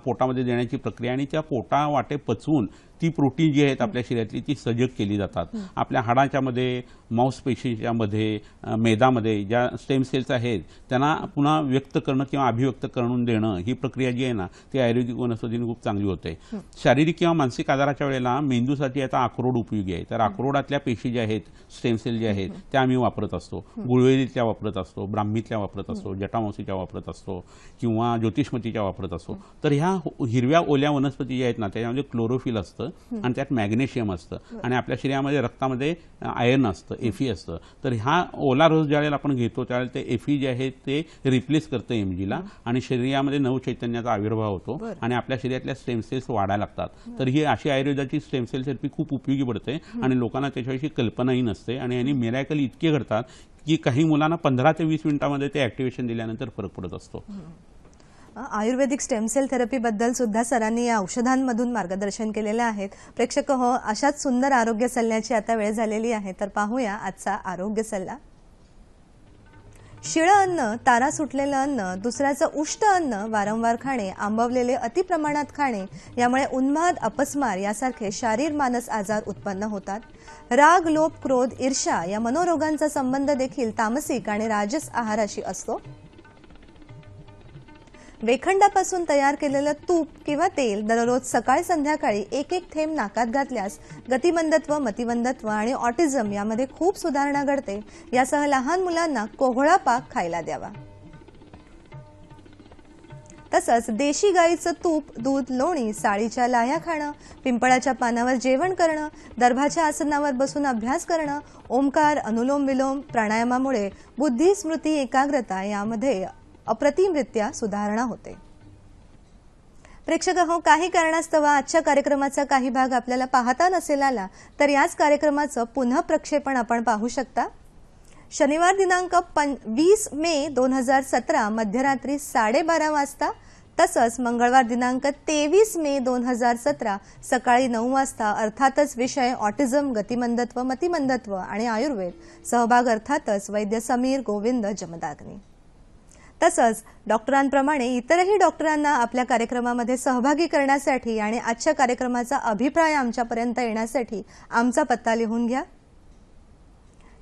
पोटामध्ये देण्याची प्रक्रिया आणि त्या पोटा वाटे पचवून ती प्रोटीन जी आहेत आपल्या शरीरातली ती सजग केली जातात. आपल्या हाडाच्या मध्ये, मांसपेशीच्या मध्ये, मेदामध्ये ज्या स्टेम सेल्स आहेत त्यांना पुन्हा व्यक्त करणं किंवा अभिव्यक्त करून देणं ही प्रक्रिया जी आहे ना ती आयुर्वेदिक वनस्पतीने खूप चांगली होते. शारीरिक किंवा मानसिक आजाराच्या वेळेला मेंदूसाठी आता अक्रोड उपयोगी आहे. तर अक्रोडातल्या पेशी ज्या आहेत स्टेम सेल ज्या आहेत त्या आम्ही वापरत असतो. गुळवेलीतल्या वापरत असतो, ब्राह्मीतल्या वापरत असतो, जटामांसीच्या वापरत असतो किंवा ज्योतिषमतीच्या वापरत असतो. तर ह्या हिरव्या ओल्या वनस्पती ज्या आहेत ना त्याच्यामध्ये क्लोरोफिल असतं आणि त्यात मॅग्नेशियम असतं आणि आपल्या शरीरामध्ये रक्तामध्ये आयर्न असतं, एफी असतं. तर हा ओला रस ज्यावेळेला आपण घेतो त्यावेळेला ते एफी जे आहे ते रिप्लेस करतं एमजीला आणि शरीरामध्ये नवचैतन्याचा आविर्भाव होतो आणि आपल्या शरीरातल्या स्टेम सेल्स वाढायला लागतात. तर ही अशी आयुर्वेदाची स्टेम सेल थेरपी खूप उपयोगी पडते आणि लोकांना त्याच्याविषयी कल्पनाही नसते आणि यांनी मिरॅकल इतके घडतात की काही मुलांना 15 ते 20 मिनिटांमध्ये ते ऍक्टिव्हेशन दिल्यानंतर फरक पडत असतो. आयुर्वेदिक स्टेम सेल थेरपी बद्दल सुद्धा सरांनी या औषधांमधून मार्गदर्शन केलेलं आहे. प्रेक्षक हो, अशाच सुंदर आरोग्य सल्ल्याची आता वेळ झालेली आहे, तर पाहूया आजचा आरोग्य सल्ला. शिळं अन्न, तारा सुटलेलं अन्न, दुसऱ्याचं उष्ट अन्न वारंवार खाणे, आंबवलेले अतिप्रमाणात खाणे यामुळे उन्माद, अपस्मार यासारखे शारीर मानस आजार उत्पन्न होतात. राग, लोभ, क्रोध, ईर्ष्या या मनोरोगांचा संबंध देखील तामसिक आणि राजस आहाराशी असतो. वेखंडापासून तयार केलेलं तूप किंवा तेल दररोज सकाळ संध्याकाळी एक थेंब नाकात घातल्यास गतिमंदत्व, मतिमंदत्व आणि ऑटिझम यामध्ये खूप सुधारणा घडते. यासह लहान मुलांना कोहळा पाक खायला द्यावा. तसंच देशी गाईचं तूप, दूध, लोणी, साळीच्या लाह्या खाणं, पिंपळाच्या पानावर जेवण करणं, दर्भाच्या आसनावर बसून अभ्यास करणं, ओंकार, अनुलोम विलोम, प्राणायामामुळे बुद्धी, स्मृती, एकाग्रता यामध्ये अप्रतिमरित्या सुधारणा होते. प्रेक्षक हो, काही कारणास्तव आजच्या कार्यक्रमाचा काही भाग आपल्याला पाहता नसेल आला तर याच कार्यक्रमाचं पुन्हा प्रक्षेपण आपण पाहू शकता. शनिवार दिनांक 20 मे 2017 मध्यरात्री 12:30 वाजता, तसंच मंगळवार दिनांक 23 मे 2017 सकाळी 9 वाजता. अर्थातच विषय ऑटिझम, गतिमंदत्व, मतिमंदत्व आणि आयुर्वेद. सहभाग अर्थातच वैद्य समीर गोविंद जमदाग्नी. तसंच डॉक्टरांप्रमाणे इतरही डॉक्टरांना आपल्या कार्यक्रमामध्ये सहभागी करण्यासाठी आणि आजच्या कार्यक्रमाचा अभिप्राय आमच्यापर्यंत येण्यासाठी आमचा पत्ता लिहून घ्या.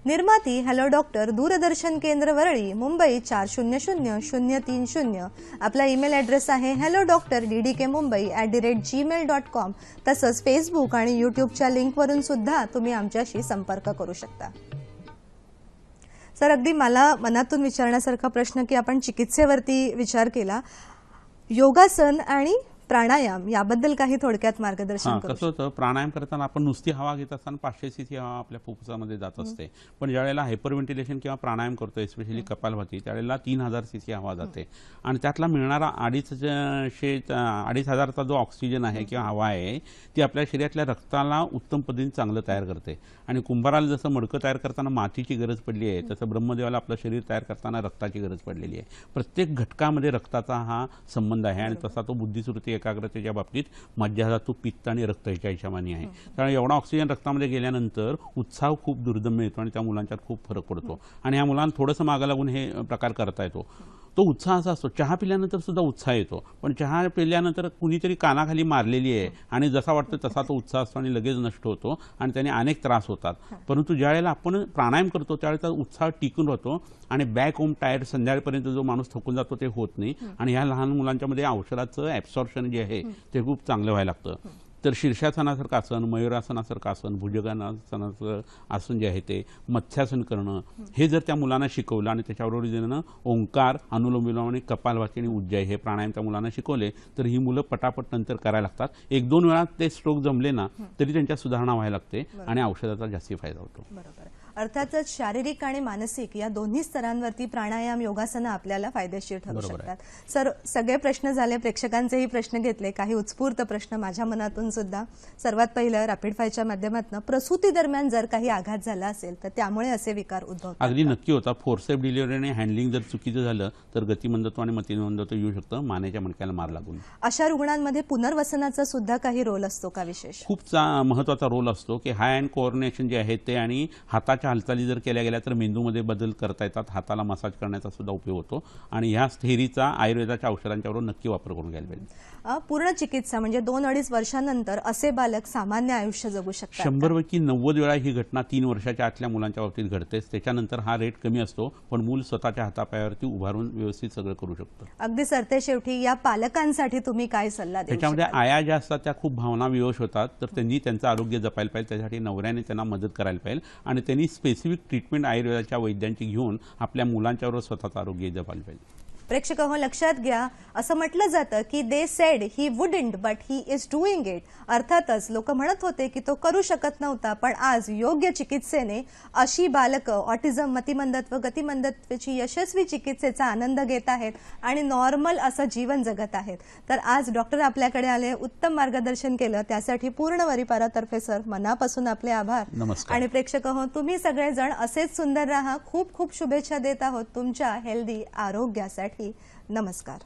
निर्माती हॅलो डॉक्टर, दूरदर्शन केंद्र वरळी, मुंबई 400030. आपला ईमेल ॲड्रेस आहे hellodoctor@ddkmumbai@gmail.com. तसंच फेसबुक आणि यूट्यूबच्या लिंकवरून सुद्धा तुम्ही आमच्याशी संपर्क करू शकता. सर, अगदी मला मनातून विचारण्यासारखा प्रश्न की आपण चिकित्सेवरती विचार केला, योगासन आणि प्राणायाम याबद्दल काही थोडक्यात मार्गदर्शन करू. कसं होतं, प्राणायाम करताना आपण नुसती हवा घेत असताना 500 सीसी हवा आपल्या फुफ्फुसामध्ये जात असते, पण ज्यावेळेला हायपरव्हेंटिलेशन किंवा प्राणायाम करतो, एस्पेशली कपालभाती, त्यावेळेला 3000 सीसी हवा जाते आणि त्यातला मिळणारा 2500चा जो ऑक्सिजन आहे किंवा हवा आहे ती आपल्या शरीरातल्या रक्ताला उत्तम पद्धतीने चांगलं तयार करते. आणि कुंभाराला जसं मडकं तयार करताना मातीची गरज पडली आहे, तसं ब्रह्मदेवाला आपलं शरीर तयार करताना रक्ताची गरज पडलेली आहे. प्रत्येक घटकामध्ये रक्ताचा हा संबंध आहे आणि तसा तो बुद्धिस्मृती एकाग्रतेच्या बाबतीत मज्जाधातू, पित्त आणि रक्त ह्याच्या हिशोबाने आहे. त्यामुळे एवढा ऑक्सिजन रक्तामध्ये गेल्यानंतर उत्साह खूप दुर्दम्य येतो आणि त्या मुलांच्यात खूप फरक पडतो आणि ह्या मुलांना थोडंसं मागं लागून हे प्रकार करता येतो. तो उत्साह असा असतो, चहा पिल्यानंतर सुद्धा उत्साह येतो, पण चहा पिल्यानंतर कुणीतरी कानाखाली मारलेली आहे आणि जसा वाटतं तसा तो उत्साह असतो आणि लगेच नष्ट होतो आणि त्याने अनेक त्रास होतात. परंतु ज्यावेळेला आपण प्राणायाम करतो त्यावेळेला उत्साह टिकून राहतो आणि बॅक होम टायर्ड संध्याकाळपर्यंत जो माणूस थकून जातो ते होत नाही आणि ह्या लहान मुलांच्या मध्ये औषधाचं ॲब्सॉर्प्शन जे आहे ते खूप चांगलं व्हायला लागतं. तर शीर्षासनासारखं आसन, मयुरासनासारखं आसन, भुजंगासनाचं आसन जे आहे ते, मत्स्यासन करणं, हे जर त्या मुलांना शिकवलं आणि त्याच्याबरोबर जण ओंकार, अनुलोम विलोम आणि कपालभाती आणि उज्जाई हे प्राणायाम त्या मुलांना शिकवले तर ही मुलं पटापट नंतर करायला लागतात. 1-2 वेळा ते स्ट्रोक जमले ना तरी त्यांच्या सुधारणा व्हायला लागते आणि औषधाचा जास्ती फायदा होतो. बरोबर. अर्थातच शारीरिक आणि मानसिक या दोन्ही स्तरांवरती प्राणायाम, योगासनं आपल्याला फायदेशीर ठरू शकतात. सर, सगळे प्रश्न झाले, प्रेक्षकांचेही प्रश्न घेतले, काही उत्स्फूर्त प्रश्न माझ्या मनातून सुद्धा. सर्वात पहिलं, रॅपिड फायरच्या माध्यमातून प्रसूती दरम्यान जर काही आघात झाला असेल तर त्यामुळे असे विकार उद्भवतात. अगदी नक्की होता. फोर्सेप डिलिव्हरी आणि हँडलिंग जर चुकीचं झालं तर गतिमंदत्व आणि मतिमंदत्व येऊ शकतं, मानेच्या मणक्याला मार लागून. अशा रुग्णांमध्ये पुनर्वसनाचा सुद्धा काही रोल असतो का विशेष? खूप महत्वाचा रोल असतो की हाय अँड कोऑर्डिनेशन जे आहे ते आणि हाताच्या हालचाली जर केल्या गेल्या तर मेंदूमध्ये बदल करता येतात. हाताला मसाज करण्याचा सुद्धा उपयोग होतो आणि ह्या थेरीचा आयुर्वेदाच्या औषधांच्यावर नक्की वापर करून घ्यायला पाहिजे. पूर्ण चिकित्सा म्हणजे 2-2.5 वर्षानंतर असे बालक सामान्य आयुष्य जगू शकतात? 100 पैकी 90 वेळा ही घटना 3 वर्षाच्या आतल्या मुलांच्या बाबतीत घडतेच. त्याच्यानंतर हा रेट कमी असतो, पण मूल स्वतःच्या हातापायावरती उभारून व्यवस्थित सगळं करू शकतं. अगदी सरते शेवटी या पालकांसाठी तुम्ही काय सल्ला देऊ? त्याच्यामध्ये आया ज्या असतात त्या खूप भावना विवश होतात, तर त्यांनी त्यांचं आरोग्य जपायला पाहिजे. त्यासाठी नवऱ्याने त्यांना मदत करायला पाहिजे आणि त्यांनी स्पेसिफिक ट्रीटमेंट आयुर्वेदाच्या वैद्यांची घेऊन आपल्या मुलांच्यावर स्वतःचं आरोग्य जपायला पाहिजे. प्रेक्षक हो, लक्षात घ्या, असं म्हटलं जातं की they said he wouldn't but he is doing it. अर्थातच लोक म्हणत होते की तो करू शकत नव्हता, पण आज योग्य चिकित्सेने अशी बालकं ऑटिझम, मतिमंदत्व, गतिमंदत्वाची यशस्वी चिकित्सेचा आनंद घेत आहेत आणि नॉर्मल असं जीवन जगत आहेत. तर आज डॉक्टर आपल्याकडे आले, उत्तम मार्गदर्शन केलं, त्यासाठी पूर्ण वरिपारातर्फे सर मनापासून आपले आभार. नमस्कार. आणि प्रेक्षक हो, तुम्ही सगळेजण असेच सुंदर राहा. खूप खूप शुभेच्छा देत आहोत तुमच्या हेल्दी आरोग्यासाठी. नमस्कार.